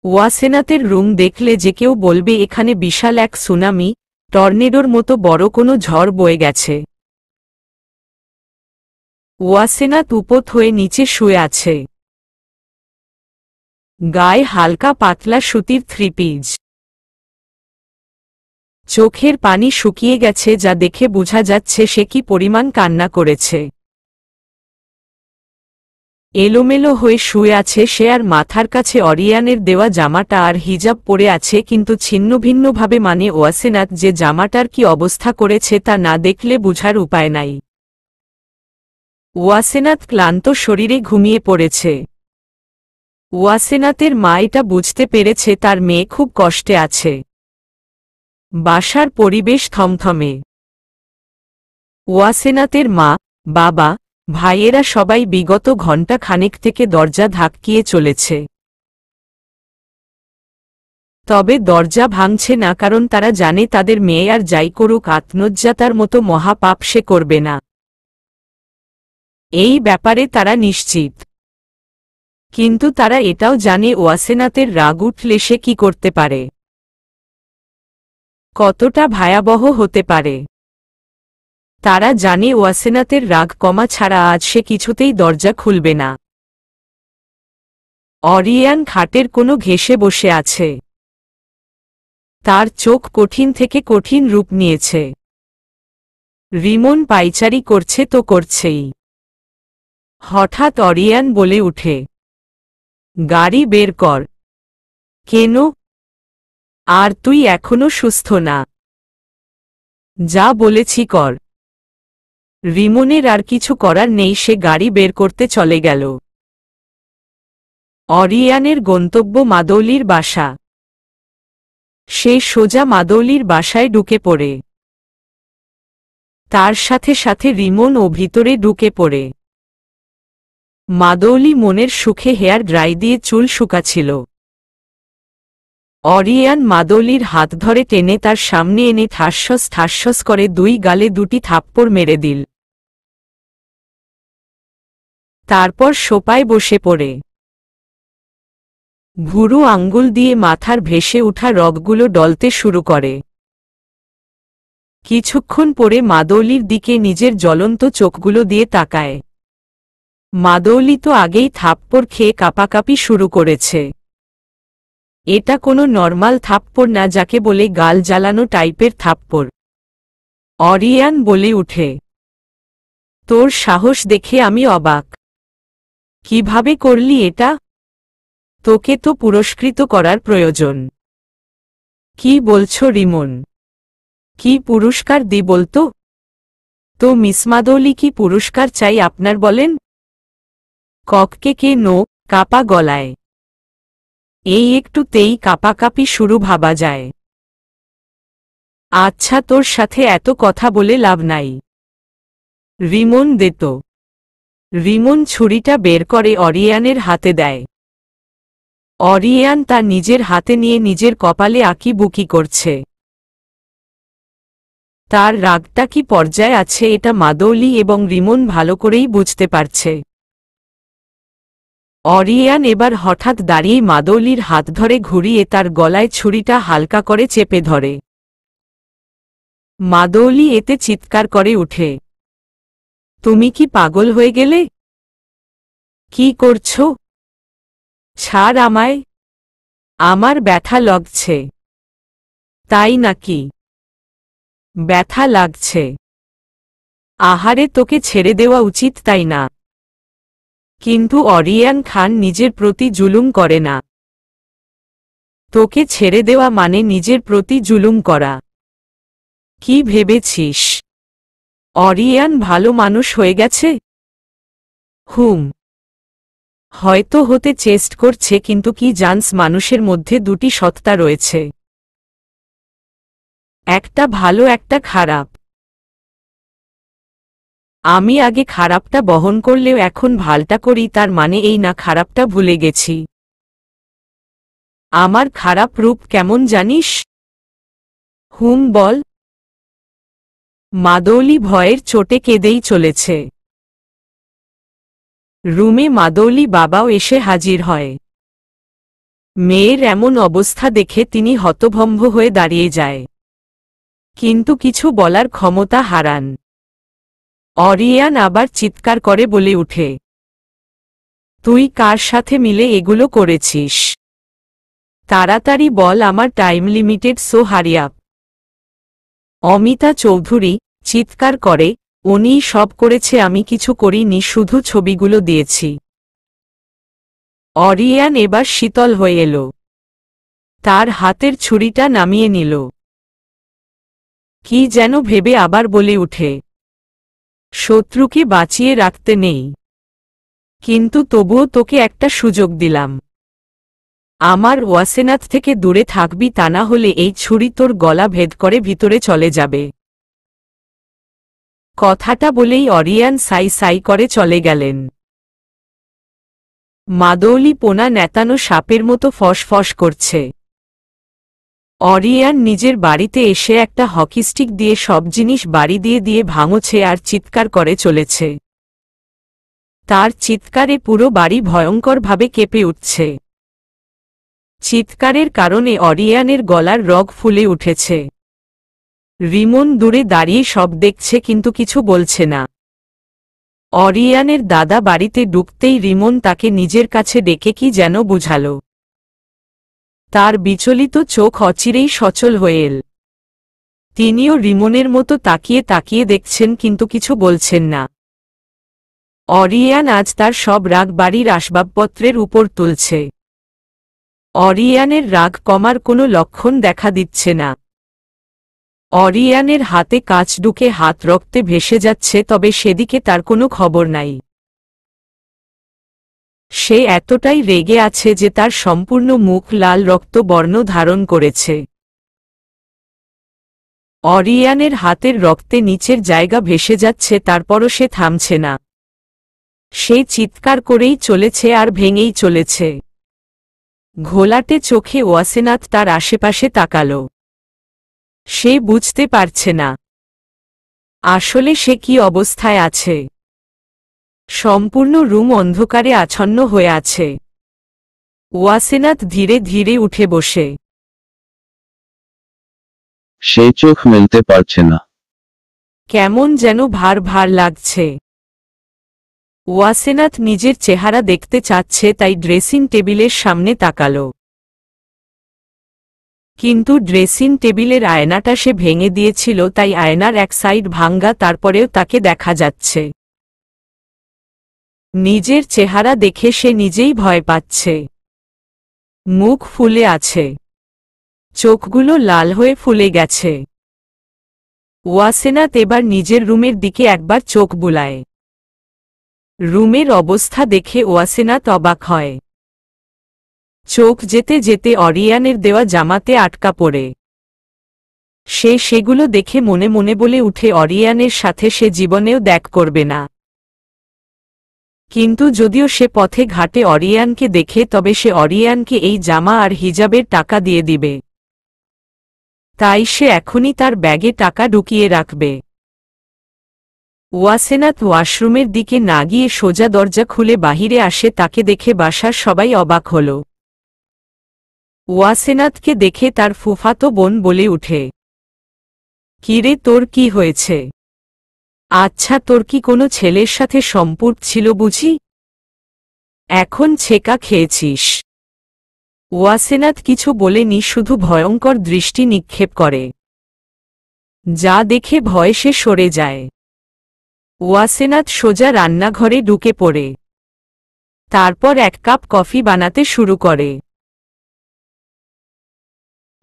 ওয়াসেনাথের রুম দেখলে যে কেউ বলবে এখানে বিশাল এক সুনামি, টর্নেডোর মতো বড় কোনো ঝড় বয়ে গেছে। ওয়াসেনাথ উপত হয়ে নিচে শুয়ে আছে, গায়ে হালকা পাতলা সুতির থ্রিপিস। চোখের পানি শুকিয়ে গেছে, যা দেখে বোঝা যাচ্ছে সে কি পরিমাণ কান্না করেছে। এলোমেলো হয়ে শুয়ে আছে সে, আর মাথার কাছে অরিয়ানের দেওয়া জামাটা আর হিজাব পরে আছে, কিন্তু ছিন্নভিন্নভাবে। মানে ওয়াসেনাথ যে জামাটার কি অবস্থা করেছে তা না দেখলে বুঝার উপায় নাই। ওয়াসেনাথ ক্লান্ত শরীরে ঘুমিয়ে পড়েছে। ওয়াসেনাথের মা এটা বুঝতে পেরেছে তার মেয়ে খুব কষ্টে আছে। বাসার পরিবেশ থমথমে। ওয়াসেনাথের মা, বাবা, ভাইয়েরা সবাই বিগত ঘণ্টা খানেক থেকে দরজা ধাক্কিয়ে চলেছে, তবে দরজা ভাঙছে না, কারণ তারা জানে তাদের মেয়ে আর যাই করুক আত্মহত্যার মতো মহাপাপ সে করবে না। এই ব্যাপারে তারা নিশ্চিত। কিন্তু তারা এটাও জানে ওয়াসেনাথের রাগ উঠলে সে কি করতে পারে, কতটা ভয়াবহ হতে পারে। তারা জানে ওয়াসেনাথের রাগ কমা ছাড়া আজ সে কিছুতেই দরজা খুলবে না। অরিয়ান খাটের কোনো ঘেঁষে বসে আছে। তার চোখ কঠিন থেকে কঠিন রূপ নিয়েছে। রিমন পাইচারি করছে তো করছেই। হঠাৎ অরিয়ান বলে উঠে, গাড়ি বের কর। কেন? আর তুই এখনো সুস্থ না? যা বলেছি কর। রিমনের আর কিছু করার নেই, সে গাড়ি বের করতে চলে গেল। অরিয়ানের গন্তব্য মাদৌলির বাসা। সে সোজা মাদৌলির বাসায় ঢুকে পড়ে। তার সাথে সাথে রিমন ও ভিতরে ঢুকে পড়ে। মাদৌলি মনের সুখে হেয়ার ড্রাই দিয়ে চুল শুকাছিল। অরিয়ান মাদৌলির হাত ধরে টেনে তার সামনে এনে ঠাসস ঠাসস করে দুই গালে দুটি থাপ্পড় মেরে দিল। তারপর সোফায় বসে পড়ে ভুরু আঙ্গুল দিয়ে মাথার ভেসে ওঠা রগগুলো ডলতে শুরু করে। কিছুক্ষণ পরে মাদৌলির দিকে নিজের জ্বলন্ত চোখগুলো দিয়ে তাকায়। মাদৌলি তো আগেই থাপ্পড় খেয়ে কাঁপাকাঁপি শুরু করেছে। এটা কোনো নর্মাল থাপ্পড় না, যাকে বলে গাল জ্বালানো টাইপের থাপ্পড়। অরিয়ান বলে উঠে, তোর সাহস দেখে আমি অবাক। কিভাবে করলি এটা? তোকে তো পুরস্কৃত করার প্রয়োজন। কি বলছো রিমন? কি পুরস্কার দি বলতো? তো মিস মাদৌলি কি পুরস্কার চাই আপনার বলেন? কককে কে নো, কাপা গলায়। এই একটুতেই কাঁপাকাঁপি শুরু ভাবা যায়। আচ্ছা, তোর সাথে এত কথা বলে লাভ নাই। রিমন দে তো। রিমন ছুরিটা বের করে অরিয়ানের হাতে দেয়। অরিয়ান তা নিজের হাতে নিয়ে নিজের কপালে আঁকিবুকি করছে। তার রাগটা কি পর্যায়ে আছে এটা মাদৌলি এবং রিমন ভালো করেই বুঝতে পারছে। অরিয়ান এবার হঠাৎ দাঁড়িয়ে মাদৌলির হাত ধরে ঘুরিয়ে তার গলায় ছুরিটা হালকা করে চেপে ধরে। মাদৌলি এতে চিৎকার করে উঠে, তুমি কি পাগল হয়ে গেলে? কি করছো? ছাড় আমায়, আমার ব্যথা লাগছে। তাই নাকি? ব্যথা লাগছে? আহারে, তোকে ছেড়ে দেওয়া উচিত তাই না? কিন্তু অরিয়ান খান নিজের প্রতি জুলুম করে না। তোকে ছেড়ে দেওয়া মানে নিজের প্রতি জুলুম করা। কি ভেবেছিস অরিয়ান ভালো মানুষ হয়ে গেছে? হয়তো হতে চেষ্টা করছে, কিন্তু কি জানস মানুষের মধ্যে দুটি সত্তা রয়েছে, একটা ভালো একটা খারাপ। আমি আগে খারাপটা বহন করলেও এখন ভালটা করি, তার মানে এই না খারাপটা ভুলে গেছি। আমার খারাপ রূপ কেমন জানিস? বল। মাদৌলি ভয়ের চোটে কেঁদেই চলেছে। রুমে মাদৌলি বাবাও এসে হাজির হয়। মেয়ের এমন অবস্থা দেখে তিনি হতভম্ব হয়ে দাঁড়িয়ে যায়, কিন্তু কিছু বলার ক্ষমতা হারান। অরিয়ান আবার চিৎকার করে বলে উঠে, তুই কার সাথে মিলে এগুলো করেছিস? তাড়াতাড়ি বল, আমার time limited, so hurry up. Amita Chowdhury চিৎকার করে, উনিই সব করেছে, আমি কিছু করিনি, শুধু ছবিগুলো দিয়েছি। অরিয়ান এবার শীতল হয়ে এলো, তার হাতের ছুরিটা নামিয়ে নিল। কি যেন ভেবে আবার বলে উঠে, শত্রুকে বাঁচিয়ে রাখতে নেই, কিন্তু তবুও তোকে একটা সুযোগ দিলাম। আমার ওয়াসেনাথ থেকে দূরে থাকবি, তা না হলে এই ছুরি তোর গলা ভেদ করে ভিতরে চলে যাবে। কথাটা বলেই অরিয়ান সাই সাই করে চলে গেলেন। মাদৌলি পোনা নেতানো সাপের মতো ফসফস করছে। অরিয়ান নিজের বাড়িতে এসে একটা হকিস্টিক দিয়ে সব জিনিস বাড়ি দিয়ে দিয়ে ভাঙছে আর চিৎকার করে চলেছে। তার চিৎকারে পুরো বাড়ি ভয়ঙ্করভাবে কেঁপে উঠছে। চিৎকারের কারণে অরিয়ানের গলার রগ ফুলে উঠেছে। রিমন দূরে দাঁড়িয়ে সব দেখছে, কিন্তু কিছু বলছে না। অরিয়ানের দাদা বাড়িতে ঢুকতেই রিমন তাকে নিজের কাছে ডেকে কি যেন বুঝাল। তার বিচলিত চোখ অচিরেই সচল হয়ে এল। তিনিও রিমনের মতো তাকিয়ে তাকিয়ে দেখছেন, কিন্তু কিছু বলছেন না। অরিয়ান আজ তার সব রাগ বাড়ির আসবাবপত্রের উপর তুলছে। অরিয়ানের রাগ কমার কোনো লক্ষণ দেখা দিচ্ছে না। অরিয়ানের হাতে কাঁচ ঢুকে হাত রক্তে ভেসে যাচ্ছে, তবে সেদিকে তার কোনো খবর নাই। সে এতটাই রেগে আছে যে তার সম্পূর্ণ মুখ লাল রক্ত বর্ণ ধারণ করেছে। অরিয়ানের হাতের রক্তে নিচের জায়গা ভেসে যাচ্ছে, তারপরও সে থামছে না। সে চিৎকার করেই চলেছে আর ভেঙেই চলেছে। ঘোলাটে চোখে ওয়াসেনাথ তার আশেপাশে তাকাল। সে বুঝতে পারছে না আসলে সে কি অবস্থায় আছে। সম্পূর্ণ রুম অন্ধকারে আচ্ছন্ন হয়ে আছে। ওয়াসেনাথ ধীরে ধীরে উঠে বসে। সে চোখ মেলতে পারছে না। কেমন যেন ভার ভার লাগছে। ওয়াসেনাথ নিজের চেহারা দেখতে চাচ্ছে, তাই ড্রেসিং টেবিলের সামনে তাকাল। কিন্তু ড্রেসিং টেবিলের আয়নাটা সে ভেঙে দিয়েছিল, তাই আয়নার এক সাইড ভাঙ্গা, তারপরেও তাকে দেখা যাচ্ছে। নিজের চেহারা দেখে সে নিজেই ভয় পাচ্ছে। মুখ ফুলে আছে, চোখগুলো লাল হয়ে ফুলে গেছে। ওয়াসেনাথ এবার নিজের রুমের দিকে একবার চোখ বুলায়। রুমের অবস্থা দেখে ওয়াসেনাথ অবাক হয়। চোখ যেতে যেতে অরিয়ানের দেওয়া জামাতে আটকা পড়ে। সে সেগুলো দেখে মনে মনে বলে উঠে, অরিয়ানের সাথে সে জীবনেও দেখা করবে না। কিন্তু যদিও সে পথে ঘাটে অরিয়ানকে দেখে তবে সে অরিয়ানকে এই জামা আর হিজাবের টাকা দিয়ে দিবে। তাই সে এখনই তার ব্যাগে টাকা ঢুকিয়ে রাখবে। ওয়াসেনাত ওয়াশরুমের দিকে না গিয়ে সোজা দরজা খুলে বাহিরে আসে। তাকে দেখে বাসার সবাই অবাক হল। ওয়াসেনাতকে দেখে তার ফুফাতো বোন বলে উঠে, কিরে তোর কি হয়েছে? আচ্ছা তোর কি কোনো ছেলের সাথে সম্পর্ক ছিল বুঝি? এখন ছেকা খেয়েছিস? ওয়াসেনাত কিছু বলেনি, শুধু ভয়ঙ্কর দৃষ্টি নিক্ষেপ করে, যা দেখে ভয়ে সে সরে যায়। ওয়াসেনাত সোজা রান্নাঘরে ঢুকে পড়ে। তারপর এক কাপ কফি বানাতে শুরু করে।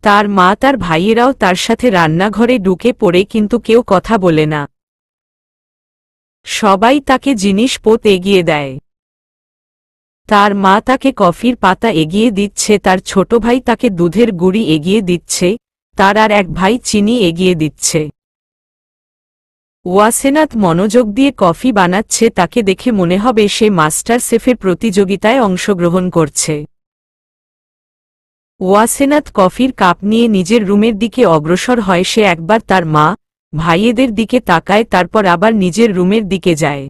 তার মা তার ভাইয়েরাও তার সাথে রান্নাঘরে ঢুকে পড়ে, কিন্তু কেউ কথা বলে না। সবাই তাকে জিনিসপত্র এগিয়ে দেয়। তার মা তাকে কফির পাতা এগিয়ে দিচ্ছে, তার ছোট ভাই তাকে দুধের গুঁড়ি এগিয়ে দিচ্ছে, তার আর এক ভাই চিনি এগিয়ে দিচ্ছে। ওয়াসেনাত মনোযোগ দিয়ে কফি বানাচ্ছে। তাকে দেখে মনে হবে সে মাস্টার শেফের প্রতিযোগিতায় অংশগ্রহণ করছে। ওয়াসেনাত কফির কাপ নিয়ে নিজের রুমের দিকে অগ্রসর হয়। সে একবার তার মা ভাইয়েদের দিকে তাকায়, তারপর আবার নিজের রুমের দিকে যায়।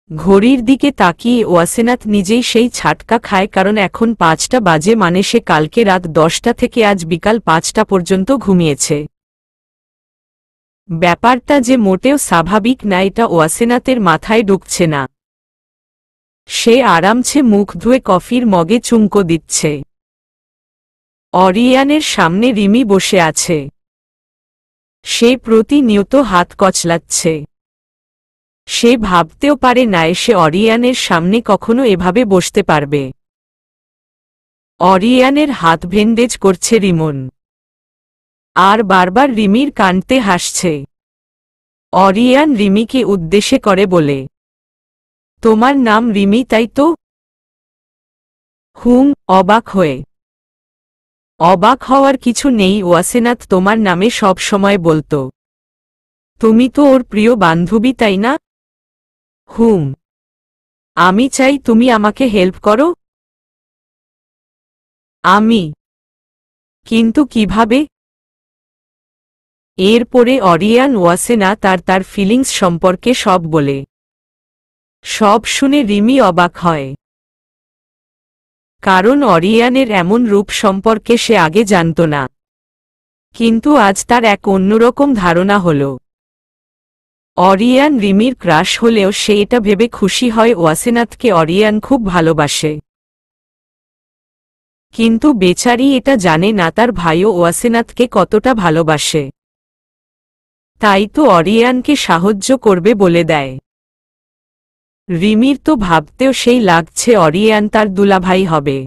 ঘড়ির দিকে তাকিয়ে ওয়াসেনাত নিজেই সেই ছাটকা খায়, কারণ এখন 5টা বাজে, মানে সে কালকে রাত 10টা থেকে আজ বিকাল 5টা পর্যন্ত ঘুমিয়েছে। ব্যাপারটা যে মোটেও স্বাভাবিক না, এটা ওয়াসেনাতের মাথায় ঢুকছে না। সে আরামছে মুখ ধুয়ে কফির মগে চুমকো দিচ্ছে। অরিয়ানের সামনে রিমি বসে আছে। সে প্রতিনিয়ত হাত কচলাচ্ছে। সে ভাবতেও পারে না সে অরিয়ানের সামনে কখনো এভাবে বসতে পারবে। অরিয়ানের হাত ভেন্ডেজ করছে রিমন, আর বারবার রিমির কানতে হাসছে। অরিয়ান রিমিকে উদ্দেশ্যে করে বলে, তোমার নাম রিমি তাই তো? হুম। অবাক হয়ে, অবাক হওয়ার কিছু নেই, ওয়াসেনাত তোমার নামে সব সময় বলতো। তুমি তো ওর প্রিয় বান্ধবী তাই না? হুম। আমি চাই তুমি আমাকে হেল্প করো। আমি? কিন্তু কিভাবে? এরপরে অরিয়ান ওয়াসেনাত তার ফিলিংস সম্পর্কে সব বলে। সব শুনে রিমি অবাক হয়, কারণ অরিয়ানের এমন রূপ সম্পর্কে সে আগে জানত না। কিন্তু আজ তার এক অন্যরকম ধারণা হল। অরিয়ান রিমির ক্রাশ হলেও সে এটা ভেবে খুশি হয় ওয়াসেনাতকে অরিয়ান খুব ভালোবাসে। কিন্তু বেচারি এটা জানে না তার ভাইও ওয়াসেনাতকে কতটা ভালোবাসে। তাই তো অরিয়ানকে সাহায্য করবে বলে দেয়। রিমির তো ভাবতেও সেই লাগছে অরিয়ান তার দুলাভাই হবে।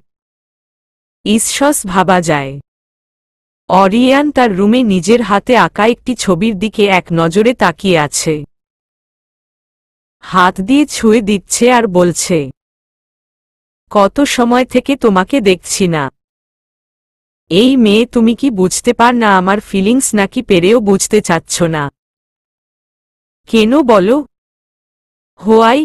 ঈশ্বস ভাবা যায়। অরিয়ান তার রুমে নিজের হাতে আঁকা একটি ছবির দিকে এক নজরে তাকিয়ে আছে। হাত দিয়ে ছুঁয়ে দিচ্ছে আর বলছে, কত সময় থেকে তোমাকে দেখছি না। এই মেয়ে, তুমি কি বুঝতে পার না আমার ফিলিংস, নাকি পেরেও বুঝতে চাচ্ছ না? কেন বলো? হোয়াই?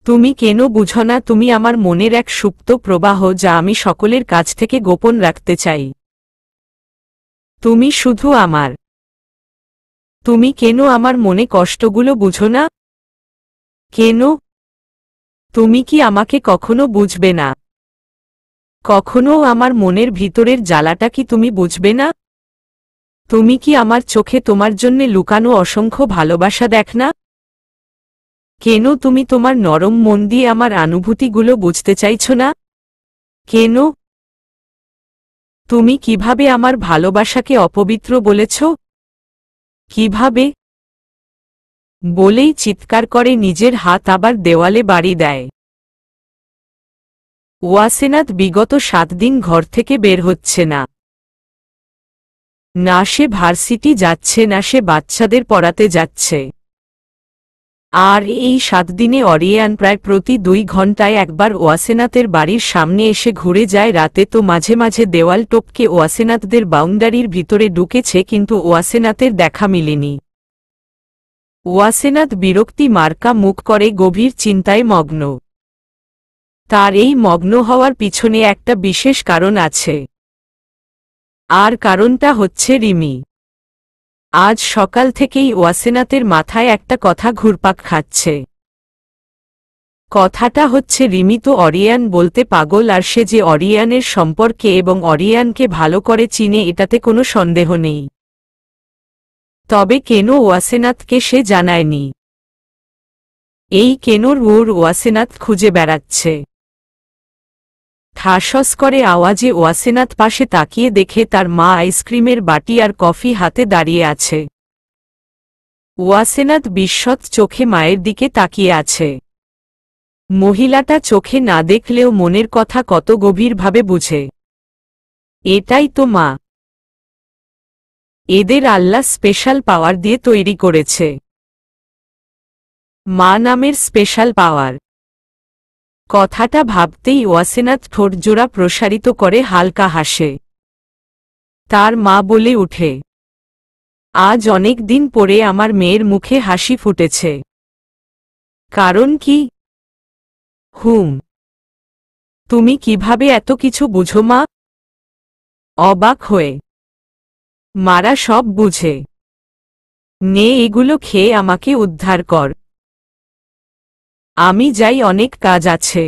তুমি কেন বুঝো না? তুমি আমার মনের এক সুপ্ত প্রবাহ, যা আমি সকলের কাছ থেকে গোপন রাখতে চাই। তুমি শুধু আমার। তুমি কেন আমার মনে কষ্টগুলো বুঝো না? কেন? তুমি কি আমাকে কখনো বুঝবে না? কখনো আমার মনের ভিতরের জ্বালাটা কি তুমি বুঝবে না? তুমি কি আমার চোখে তোমার জন্যে লুকানো অসংখ্য ভালোবাসা দেখ না? কেন তুমি তোমার নরম মন দিয়ে আমার অনুভূতিগুলো বুঝতে চাইছ না? কেন? তুমি কিভাবে আমার ভালোবাসাকে অপবিত্র বলেছ? কিভাবে? বলেই চিৎকার করে নিজের হাত আবার দেওয়ালে বাড়ি দেয়। ওয়াসেনাত বিগত 7 দিন ঘর থেকে বের হচ্ছে না। না সে ভার্সিটি যাচ্ছে, না সে বাচ্চাদের পড়াতে যাচ্ছে। আর এই 7 দিনে অরিয়ান প্রায় প্রতি 2 ঘন্টায় একবার ওয়াসেনাতের বাড়ির সামনে এসে ঘুরে যায়। রাতে তো মাঝে মাঝে দেওয়াল টপকে ওয়াসেনাতদের বাউন্ডারির ভিতরে ঢুকেছে, কিন্তু ওয়াসেনাতের দেখা মিলেনি। ওয়াসেনাথ বিরক্তি মার্কা মুখ করে গভীর চিন্তায় মগ্ন। তার এই মগ্ন হওয়ার পিছনে একটা বিশেষ কারণ আছে। আর কারণটা হচ্ছে রিমি। আজ সকাল থেকেই ওয়াসেনাথের মাথায় একটা কথা ঘুরপাক খাচ্ছে। কথাটা হচ্ছে রিমি তো অরিয়ান বলতে পাগল, আর সে যে অরিয়ানের সম্পর্কে এবং অরিয়ানকে ভালো করে চিনে এটাতে কোনো সন্দেহ নেই। তবে কেন ওয়াসেনাথকে সে জানায়নি? এই কেনর ওয়াসেনাথ খুঁজে বেড়াচ্ছে। ঠাসস করে আওয়াজে ওয়াসেনাথ পাশে তাকিয়ে দেখে তার মা আইসক্রিমের বাটি আর কফি হাতে দাঁড়িয়ে আছে। ওয়াসেনাথ বিস্মত চোখে মায়ের দিকে তাকিয়ে আছে। মহিলাটা চোখে না দেখলেও মনের কথা কত গভীরভাবে বুঝে। এটাই তো মা। এদের আল্লাহ স্পেশাল পাওয়ার দিয়ে তৈরি করেছে। মা নামের স্পেশাল পাওয়ার। কথাটা ভাবতেই ওয়াসেনাথ ঠোঁটজোড়া প্রসারিত করে হালকা হাসে। তার মা বলে উঠে, আজ অনেক দিন পরে আমার মেয়ের মুখে হাসি ফুটেছে। কারণ কি? তুমি কিভাবে এত কিছু বুঝো মা? অবাক হয়ে। মারা সব বুঝে। নে এগুলো খেয়ে আমাকে উদ্ধার কর। আমি যাই, অনেক কাজ আছে।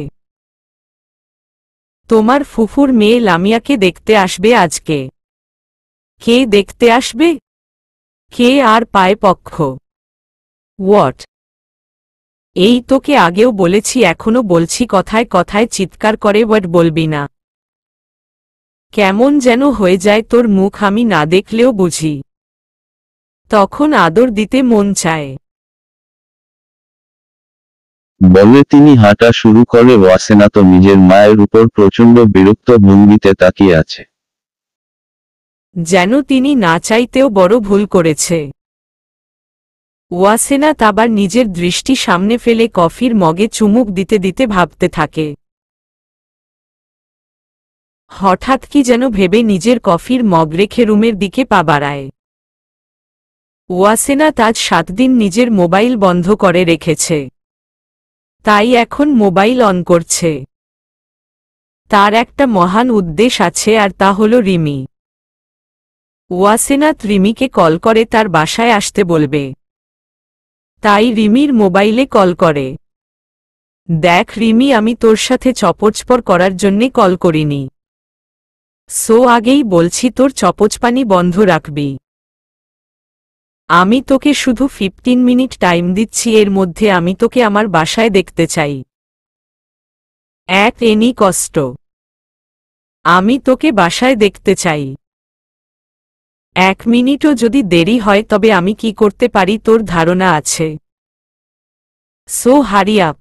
তোমার ফুফুর মেয়ে লামিয়াকে দেখতে আসবে আজকে। কে দেখতে আসবে? কে আর পায় পক্ষ? হোয়াট? এই তোকে আগেও বলেছি, এখনো বলছি, কথায় কথায় চিৎকার করে হোয়াট বলবি না। কেমন যেন হয়ে যায় তোর মুখ, আমি না দেখলেও বুঝি। তখন আদর দিতে মন চায়। বলে তিনি হাঁটা শুরু করে। ওয়াসেনা তো নিজের মায়ের উপর প্রচণ্ড বিরক্ত ভঙ্গিতে তাকিয়ে আছে। যেন তিনি না চাইতেও বড় ভুল করেছে। ওয়াসেনাথ আবার নিজের দৃষ্টি সামনে ফেলে কফির মগে চুমুক দিতে দিতে ভাবতে থাকে। হঠাৎ কি যেন ভেবে নিজের কফির মগ রেখে রুমের দিকে পা বাড়ায়। ওয়াসেনাথ আজ 7 দিন নিজের মোবাইল বন্ধ করে রেখেছে। তাই এখন মোবাইল অন করছে। তার একটা মহান উদ্দেশ্য আছে, আর তা হল রিমি। ওয়াসেনাথ রিমিকে কল করে তার বাসায় আসতে বলবে। তাই রিমির মোবাইলে কল করে। দেখ রিমি, আমি তোর সাথে চপচপর করার জন্যে কল করিনি। আগেই বলছি তোর চপচপানি বন্ধ রাখবি। আমি তোকে শুধু 15 মিনিট টাইম দিচ্ছি, এর মধ্যে আমি তোকে আমার বাসায় দেখতে চাই। এনি কষ্ট। আমি তোকে বাসায় দেখতে চাই। 1 মিনিটও যদি দেরি হয় তবে আমি কি করতে পারি তোর ধারণা আছে? Hurry up.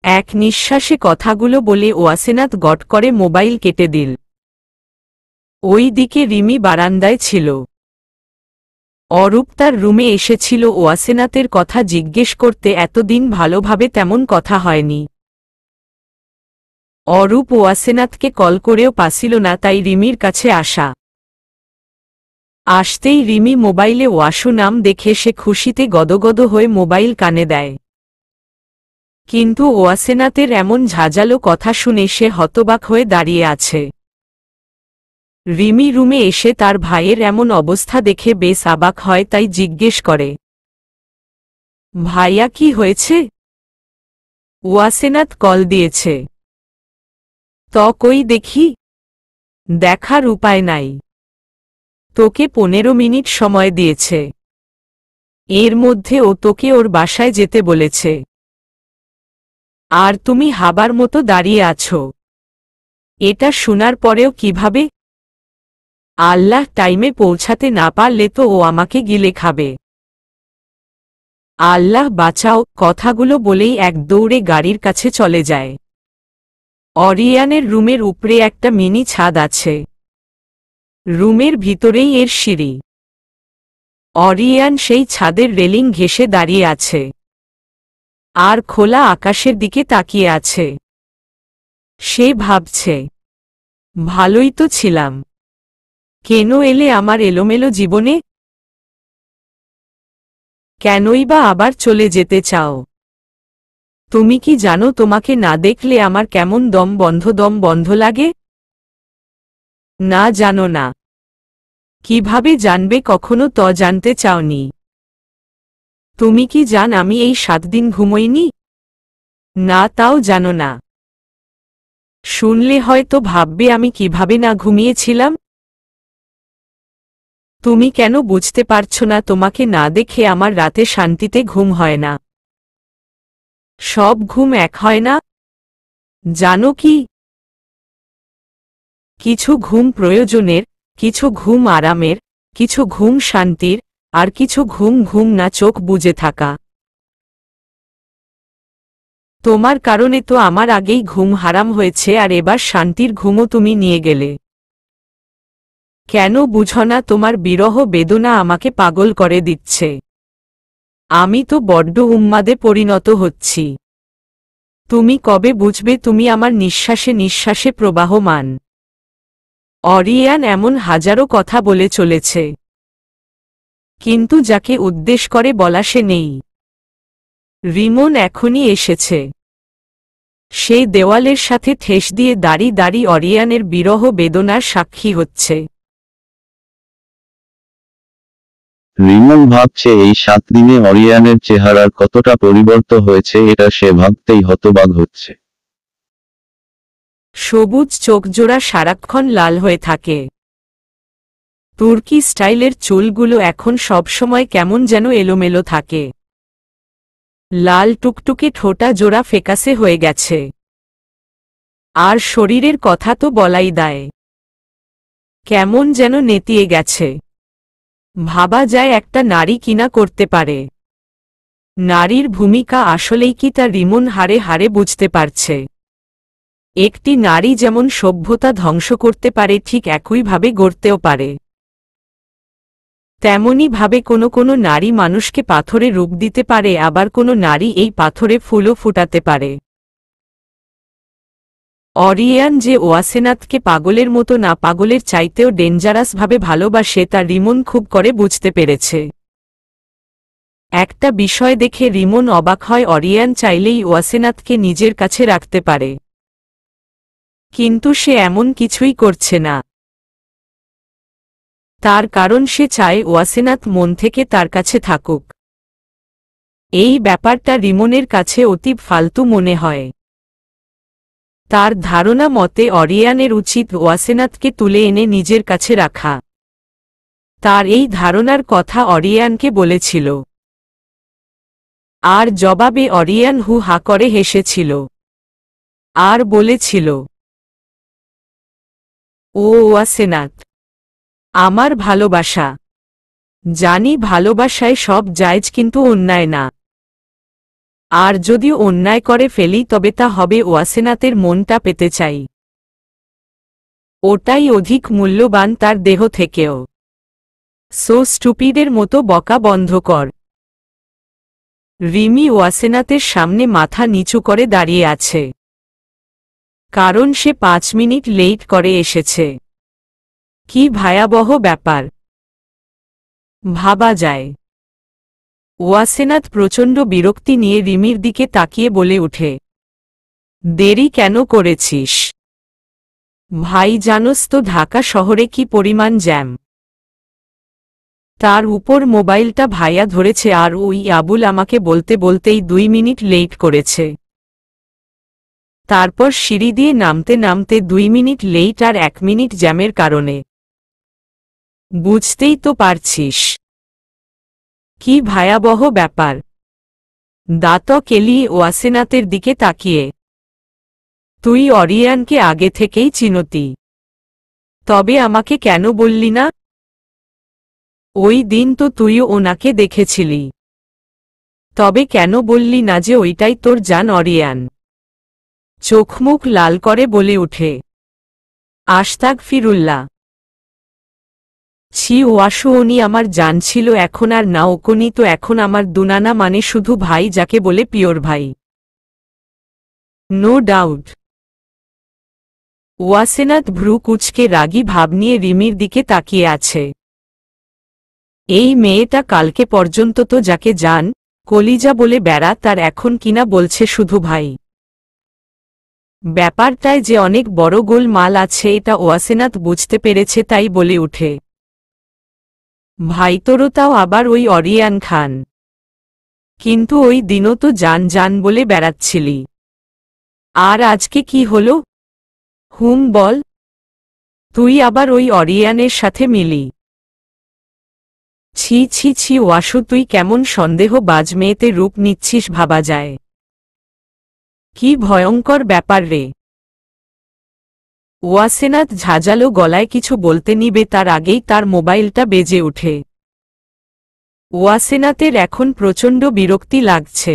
এক নিঃশ্বাসে কথাগুলো বলে ওয়াসেনাথ গট করে মোবাইল কেটে দিল। ওই দিকে রিমি বারান্দায় ছিল। অরূপ তার রুমে এসেছিল ওয়াসেনাথের কথা জিজ্ঞেস করতে। এতদিন ভালোভাবে তেমন কথা হয়নি। অরূপ ওয়াসেনাথকে কল করেও পাছিল না, তাই রিমির কাছে আসা। আসতেই রিমি মোবাইলে ওয়াসু নাম দেখে সে খুশিতে গদগদ হয়ে মোবাইল কানে দেয়। কিন্তু ওয়াসেনাথের এমন ঝাঁঝালো কথা শুনে সে হতবাক হয়ে দাঁড়িয়ে আছে। রিমি রুমে এসে তার ভাইয়ের এমন অবস্থা দেখে বেশ অবাক হয়, তাই জিজ্ঞেস করে, ভাইয়া কি হয়েছে? ওয়াসেনাথ কল দিয়েছে। কই দেখি। দেখার উপায় নাই। তোকে 15 মিনিট সময় দিয়েছে। এর মধ্যে ও তোকে ওর বাসায় যেতে বলেছে। আর তুমি হাবার মতো দাঁড়িয়ে আছো। এটা শোনার পরেও কিভাবে? আল্লাহ টাইমে পৌঁছাতে না পারলে তো ও আমাকে গিলে খাবে। আল্লাহ বাঁচাও। কথাগুলো বলেই এক দৌড়ে গাড়ির কাছে চলে যায়। অরিয়ানের রুমের উপরে একটা মিনি ছাদ আছে। রুমের ভিতরেই এর সিঁড়ি। অরিয়ান সেই ছাদের রেলিং ঘেঁষে দাঁড়িয়ে আছে আর খোলা আকাশের দিকে তাকিয়ে আছে। সে ভাবছে, ভালোই তো ছিলাম, কেন এলে আমার এলোমেলো জীবনে? কেনই বা আবার চলে যেতে চাও? তুমি কি জানো তোমাকে না দেখলে আমার কেমন দম বন্ধ লাগে? না, জানো না। কিভাবে জানবে? কখনো তো জানতে চাওনি। তুমি কি জান আমি এই 7 দিন ঘুমোইনি? না, তাও জানো না। শুনলে হয়তো ভাববে আমি কিভাবে না ঘুমিয়েছিলাম। তুমি কেন বুঝতে পারছো না তোমাকে না দেখে আমার রাতে শান্তিতে ঘুম হয় না? সব ঘুম এক হয় না। জানো কি, কিছু ঘুম প্রয়োজনের, কিছু ঘুম আরামের, কিছু ঘুম শান্তির, আর কিছু ঘুম না চোখ বুজে থাকা। তোমার কারণে তো আমার আগেই ঘুম হারাম হয়েছে, আর এবার শান্তির ঘুমও তুমি নিয়ে গেলে। কেন বুঝো না তোমার বিরহ বেদনা আমাকে পাগল করে দিচ্ছে। আমি তো বড্ড উন্মাদে পরিণত হচ্ছি। তুমি কবে বুঝবে তুমি আমার নিঃশ্বাসে নিঃশ্বাসে প্রবাহমান? অরিয়ান এমন হাজারো কথা বলে চলেছে, কিন্তু যাকে উদ্দেশ্য করে বলা সে নেই। রিমন এখনই এসেছে। সেই দেওয়ালের সাথে ঠেস দিয়ে দাঁড়ি অরিয়ানের বিরহ বেদনার সাক্ষী হচ্ছে। রিমন ভাবছে এই 7 দিনে অরিয়ানের চেহারার কতটা পরিবর্তন হয়েছে, এটা সে ভাবতেই হতবাক হচ্ছে। সবুজ চোখজোড়া সারাক্ষণ লাল হয়ে থাকে। তুর্কি স্টাইলের চুলগুলো এখন সবসময় কেমন যেন এলোমেলো থাকে। লাল টুকটুকে ঠোঁটা জোড়া ফেকাসে হয়ে গেছে। আর শরীরের কথা তো বলাই দায়, কেমন যেন নেতিয়ে গেছে। ভাবা যায় একটা নারী কিনা করতে পারে। নারীর ভূমিকা আসলেই কি তা রিমন হারে হারে বুঝতে পারছে। একটি নারী যেমন সভ্যতা ধ্বংস করতে পারে, ঠিক একইভাবে গড়তেও পারে। তেমনি ভাবে কোনো নারী মানুষকে পাথরে রূপ দিতে পারে, আবার কোনো নারী এই পাথরে ফুলও ফুটাতে পারে। অরিয়ান যে ওয়াসেনাথকে পাগলের মতো না, পাগলের চাইতেও ডেঞ্জারাসভাবে ভালোবাসে তা রিমন খুব করে বুঝতে পেরেছে। একটা বিষয় দেখে রিমন অবাক হয়, অরিয়ান চাইলেই ওয়াসেনাথকে নিজের কাছে রাখতে পারে, কিন্তু সে এমন কিছুই করছে না। তার কারণ সে চায় ওয়াসেনাথ মন থেকে তার কাছে থাকুক। এই ব্যাপারটা রিমনের কাছে অতি ফালতু মনে হয়। তার ধারণা মতে অরিয়ানের উচিত ওয়াসেনাথকে তুলে এনে নিজের কাছে রাখা। তার এই ধারণার কথা অরিয়ানকে বলেছিল, আর জবাবে অরিয়ান হু হা করে হেসেছিল আর বলেছিল, ও ওয়াসেনাথ, আমার ভালোবাসা। জানি ভালোবাসায় সব জায়েজ, কিন্তু অন্যায় না। আর যদি অন্যায় করে ফেলি তবে তা হবে ওয়াসেনাথের মনটা পেতে চাই। ওটাই অধিক মূল্যবান তার দেহ থেকেও। সো স্টুপিডের মতো বকা বন্ধ কর। রিমি ওয়াসেনাথের সামনে মাথা নিচু করে দাঁড়িয়ে আছে, কারণ সে 5 মিনিট লেট করে এসেছে। কি ভয়াবহ ব্যাপার ভাবা যায়। ওয়াসেনাথ প্রচণ্ড বিরক্তি নিয়ে রিমির দিকে তাকিয়ে বলে ওঠে, দেরি কেন করেছিস? ভাই জানোস তো ঢাকা শহরে কি পরিমাণ জ্যাম। তার উপর মোবাইলটা ভাইয়া ধরেছে, আর ওই আবুল আমাকে বলতে বলতেই 2 মিনিট লেট করেছে। তারপর সিঁড়ি দিয়ে নামতে নামতে 2 মিনিট লেট, আর 1 মিনিট জ্যামের কারণে। বুঝতেই তো পারছিস কি ভয়াবহ ব্যাপার। দাঁত কেলিয়ে ওয়াসেনাথের দিকে তাকিয়ে, তুই অরিয়ানকে আগে থেকেই চিনতি, তবে আমাকে কেন বললি না? ওই দিন তো তুইও ওনাকে দেখেছিলি, তবে কেন বললি না যে ওইটাই তোর জান অরিয়ান? চোখমুখ লাল করে বলে ওঠে, আস্তাগফিরুল্লাহ। ছি ওয়াসু, উনি আমার জান ছিল, এখন আর না। ওকনি তো এখন আমার দুনানা, মানে শুধু ভাই, যাকে বলে পিওর ভাই। No doubt. ওয়াসেনাথ ভ্রু কুচকে রাগী ভাব নিয়ে রিমির দিকে তাকিয়ে আছে। এই মেয়েটা কালকে পর্যন্ত তো যাকে জান কলিজা বলে বেড়া তার এখন কিনা বলছে শুধু ভাই। ব্যাপারটায় যে অনেক বড় গোলমাল আছে এটা ওয়াসেনাত বুঝতে পেরেছে, তাই বলে উঠে, ভাই তোরও তাও আবার ওই অরিয়ান খান? কিন্তু ওই দিনও তো জান জান বলে বেড়াচ্ছিলি, আর আজকে কি হলো? হুম বল, তুই আবার ওই অরিয়ানের সাথে মিলি? ছি ছি ছি ওয়াসু, তুই কেমন সন্দেহবাজ মেয়েতে রূপ নিচ্ছিস ভাবা যায়। কি ভয়ঙ্কর ব্যাপার রে। ওয়াসেনাত ঝাঁঝালো গলায় কিছু বলতে নিবে তার আগেই তার মোবাইলটা বেজে ওঠে। ওয়াসেনাতের এখন প্রচণ্ড বিরক্তি লাগছে।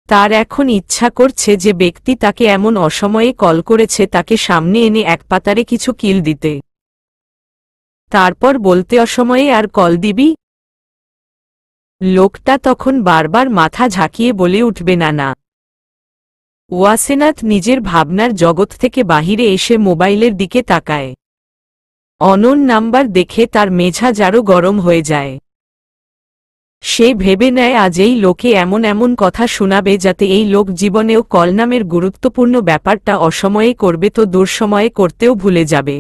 তার এখন ইচ্ছা করছে যে ব্যক্তি তাকে এমন অসময়ে কল করেছে তাকে সামনে এনে এক পাতারে কিছু কিল দিতে, তারপর বলতে অসময়ে আর কল দিবি? লোকটা তখন বারবার মাথা ঝাঁকিয়ে বলে উঠবে না না। ওয়াসেনাত নিজের ভাবনার জগৎ থেকে বাহিরে এসে মোবাইলের দিকে তাকায়। অনন নাম্বার দেখে তার মেজাজ আরও গরম হয়ে যায়। সে ভেবে নেয় আজ এই লোকে এমন এমন কথা শোনাবে যাতে এই লোক জীবনেও কল নামের গুরুত্বপূর্ণ ব্যাপারটা অসময়ে করবে তো দুঃসময়ে করতেও ভুলে যাবে।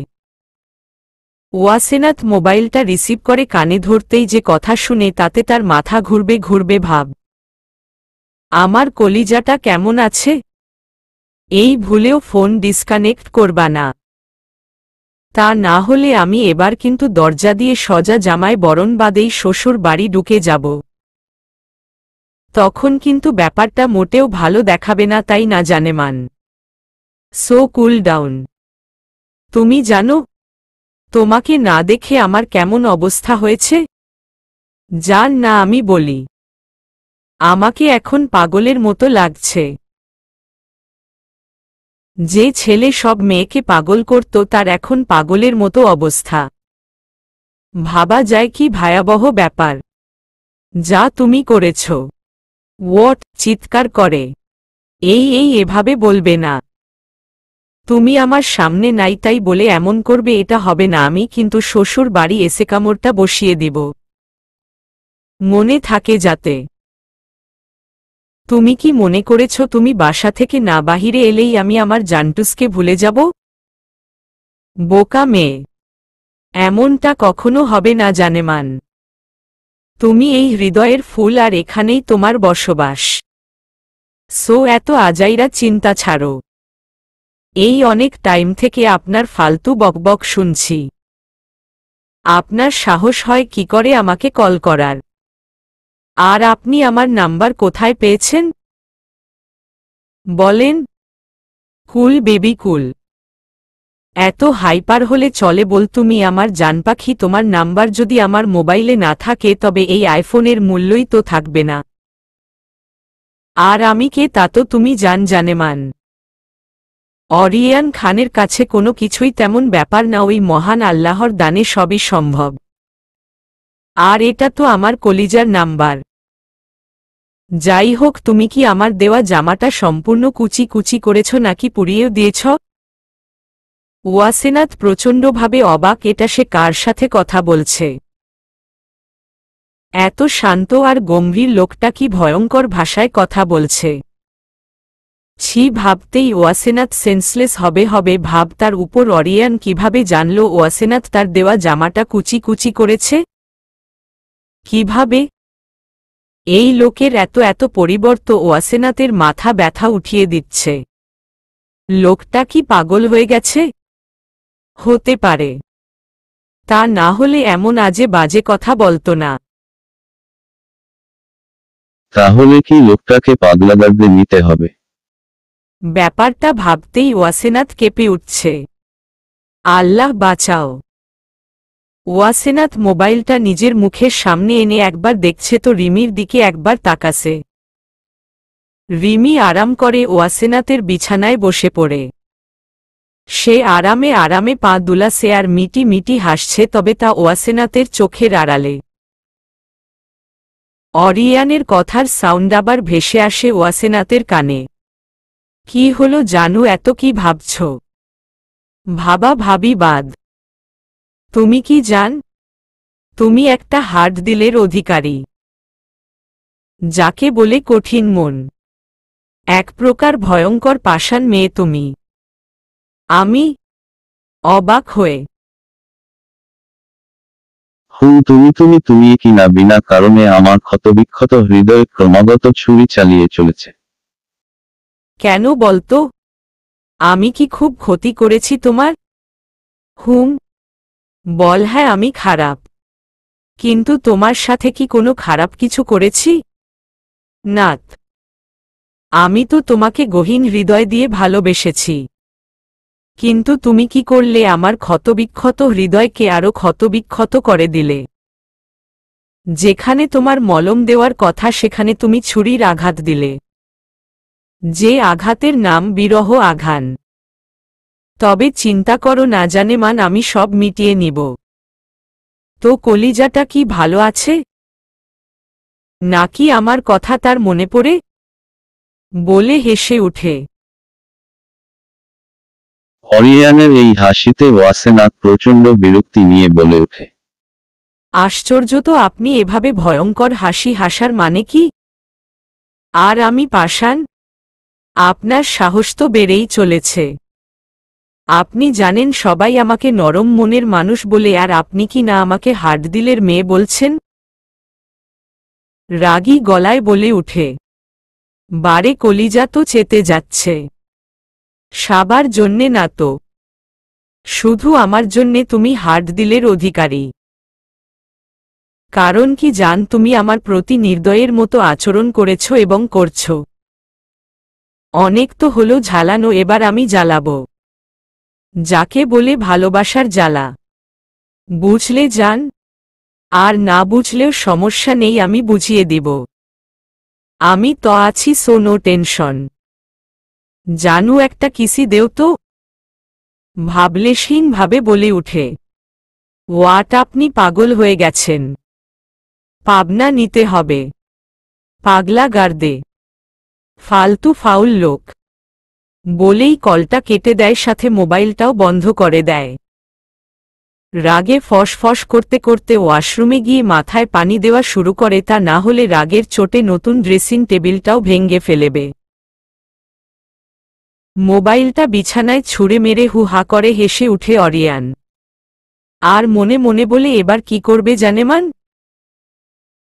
ওয়াসেনাত মোবাইলটা রিসিভ করে কানে ধরতেই যে কথা শুনে তাতে তার মাথা ঘুরবে ঘুরবে ভাব। আমার কলিজাটা কেমন আছে? এই ভুলেও ফোন ডিসকানেক্ট করবা না, তা না হলে আমি এবার কিন্তু দরজা দিয়ে সজা জামায় বরণ বাদেই শ্বশুর বাড়ি ঢুকে যাব। তখন কিন্তু ব্যাপারটা মোটেও ভালো দেখাবে না, তাই না জানেমান? So cool down. তুমি জানো তোমাকে না দেখে আমার কেমন অবস্থা হয়েছে? জান না আমি বলি, আমাকে এখন পাগলের মতো লাগছে। যে ছেলে সব মেয়েকে পাগল করত তার এখন পাগলের মতো অবস্থা। ভাবা যায় কি ভয়াবহ ব্যাপার। যা তুমি করেছ। ওয়াট চিৎকার করে, এই এভাবে বলবে না। তুমি আমার সামনে নাই তাই বলে এমন করবে এটা হবে না। আমি কিন্তু শ্বশুর বাড়ি এসে কামড়টা বসিয়ে দিব, মনে থাকে যাতে। তুমি কি মনে করেছ তুমি বাসা থেকে না বাহিরে এলেই আমি আমার জান্টুসকে ভুলে যাব? বোকা মেয়ে, এমনটা কখনো হবে না জানেমান। তুমি এই হৃদয়ের ফুল আর এখানেই তোমার বসবাস। সো এত আজাইরা চিন্তা ছাড়ো। এই অনেক টাইম থেকে আপনার ফালতু বকবক শুনছি। আপনার সাহস হয় কি করে আমাকে কল করার? আর আপনি আমার নাম্বার কোথায় পেয়েছেন বলেন? কুল বেবি কুল। এত হাইপার হলে চলে বল তুমি আমার জানপাখি। তোমার নাম্বার যদি আমার মোবাইলে না থাকে তবে এই আইফোনের মূল্যই তো থাকবে না। আর আমি কে তা তো তুমি জানেমান। অরিয়ান খানের কাছে কোনো কিছুই তেমন ব্যাপার না, ওই মহান আল্লাহর দানে সবই সম্ভব। আর এটা তো আমার কলিজার নাম্বার। যাই হোক, তুমি কি আমার দেওয়া জামাটা সম্পূর্ণ কুচি কুচি করেছ নাকি পুড়িয়েও দিয়েছ? ওয়াসেনাত প্রচণ্ডভাবে অবাক, এটা সে কার সাথে কথা বলছে? এত শান্ত আর গম্ভীর লোকটা কি ভয়ঙ্কর ভাষায় কথা বলছে। ছি, ভাবতেই ওয়াসেনাত সেন্সলেস হবে ভাব তার উপর অরিয়ান কিভাবে জানল ওয়াসেনাত তার দেওয়া জামাটা কুচি কুচি করেছে? কিভাবে? এই লোকের এত পরিবর্তন ওয়াসেনাতের মাথা ব্যথা উঠিয়ে দিচ্ছে। লোকটা কি পাগল হয়ে গেছে? হতে পারে, তা না হলে এমন আজে বাজে কথা বলতো না। তাহলে কি লোকটাকে পাগলাগারদে নিতে হবে? ব্যাপারটা ভাবতেই ওয়াসেনাত কেঁপে উঠছে। আল্লাহ বাঁচাও। ওয়াসেনাত মোবাইলটা নিজের মুখের সামনে এনে একবার দেখছে তো রিমির দিকে একবার তাকাছে। রিমি আরাম করে ওয়াসেনাতের বিছানায় বসে পড়ে। সে আরামে আরামে পা দুলাছে আর মিটি মিটি হাসছে, তবে তা ওয়াসেনাতের চোখের আড়ালে। অরিয়ানের কথার সাউন্ড আবার ভেসে আসে ওয়াসেনাতের কানে। কি হলো জানু, এত কি ভাবছ? ভাবি বাদ। তুমি কি জান তুমি একটা হার্ড দিলের অধিকারী, যাকে বলে কঠিন মন। এক প্রকার ভয়ঙ্কর পাষাণ মেয়ে তুমি। আমি অবাক হয়ে, তুমি কিনা বিনা কারণে আমার ক্ষতবিক্ষত হৃদয়ে ক্রমাগত ছুরি চালিয়ে চলেছে। কেন বলতো? আমি কি খুব ক্ষতি করেছি তোমার? বল হ্যাঁ আমি খারাপ, কিন্তু তোমার সাথে কি কোনো খারাপ কিছু করেছি? নাত, আমি তো তোমাকে গহীন হৃদয় দিয়ে ভালোবেসেছি, কিন্তু তুমি কি করলে আমার ক্ষতবিক্ষত হৃদয়কে আরো ক্ষতবিক্ষত করে দিলে। যেখানে তোমার মলম দেওয়ার কথা সেখানে তুমি ছুরির আঘাত দিলে, যে আঘাতের নাম বিরহ আঘান। তবে চিন্তা করো না জানে মান, আমি সব মিটিয়ে নিব। তো কলিজাটা কি ভালো আছে, নাকি আমার কথা তার মনে পড়ে? বলে হেসে উঠে। অরিয়ানের এই হাসিতে ওয়াসেনাথ প্রচণ্ড বিরক্তি নিয়ে বলে ওঠে, আশ্চর্য তো, আপনি এভাবে ভয়ঙ্কর হাসি হাসার মানে কি? আর আমি পাষাণ? আপনার সাহস তো বেড়েই চলেছে। আপনি জানেন সবাই আমাকে নরম মনের মানুষ বলে, আর আপনি কি না আমাকে হার্ড দিলের মেয়ে বলছেন? রাগী গলায় বলে উঠে, বারে কলিজা তো চেতে যাচ্ছে। সবার জন্যে না তো, শুধু আমার জন্যে তুমি হার্ড দিলের অধিকারী। কারণ কি জান, তুমি আমার প্রতি নির্দয়ের মতো আচরণ করেছ এবং করছ। অনেক তো হলো ঝালানো, এবার আমি জ্বালাবো, যাকে বলে ভালোবাসার জ্বালা। বুঝলে জান? আর না বুঝলেও সমস্যা নেই, আমি বুঝিয়ে দিব। আমি তো আছি, সো নো টেনশন। জানু একটা কিসি দেও তো। ভাবলেশহীনভাবে বলে উঠে, ওয়াট, আপনি পাগল হয়ে গেছেন? পাবনা নিতে হবে। পাগলা গার্দে, ফালতু ফাউল লোক। বলেই কলটা কেটে দেয়, সাথে মোবাইলটাও বন্ধ করে দেয়। রাগে ফসফস করতে করতে ওয়াশরুমে গিয়ে মাথায় পানি দেওয়া শুরু করে, তা না হলে রাগের চোটে নতুন ড্রেসিং টেবিলটাও ভেঙে ফেলেবে। মোবাইলটা বিছানায় ছুঁড়ে মেরে হু হা করে হেসে উঠে অরিয়ান। আর মনে মনে বলে, এবার কি করবে জানেমান?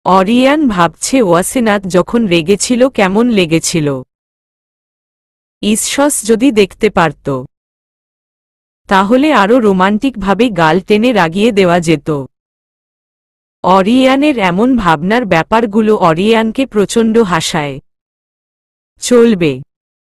অরিয়ান ভাবছে ওয়াসেনাথ যখন রেগেছিল কেমন লেগেছিল। ঈশ্বস যদি দেখতে পারত, তাহলে আরও রোমান্টিকভাবে গাল টেনে রাগিয়ে দেওয়া যেত। অরিয়ানের এমন ভাবনার ব্যাপারগুলো অরিয়ানকে প্রচণ্ড হাসায়। চলবে।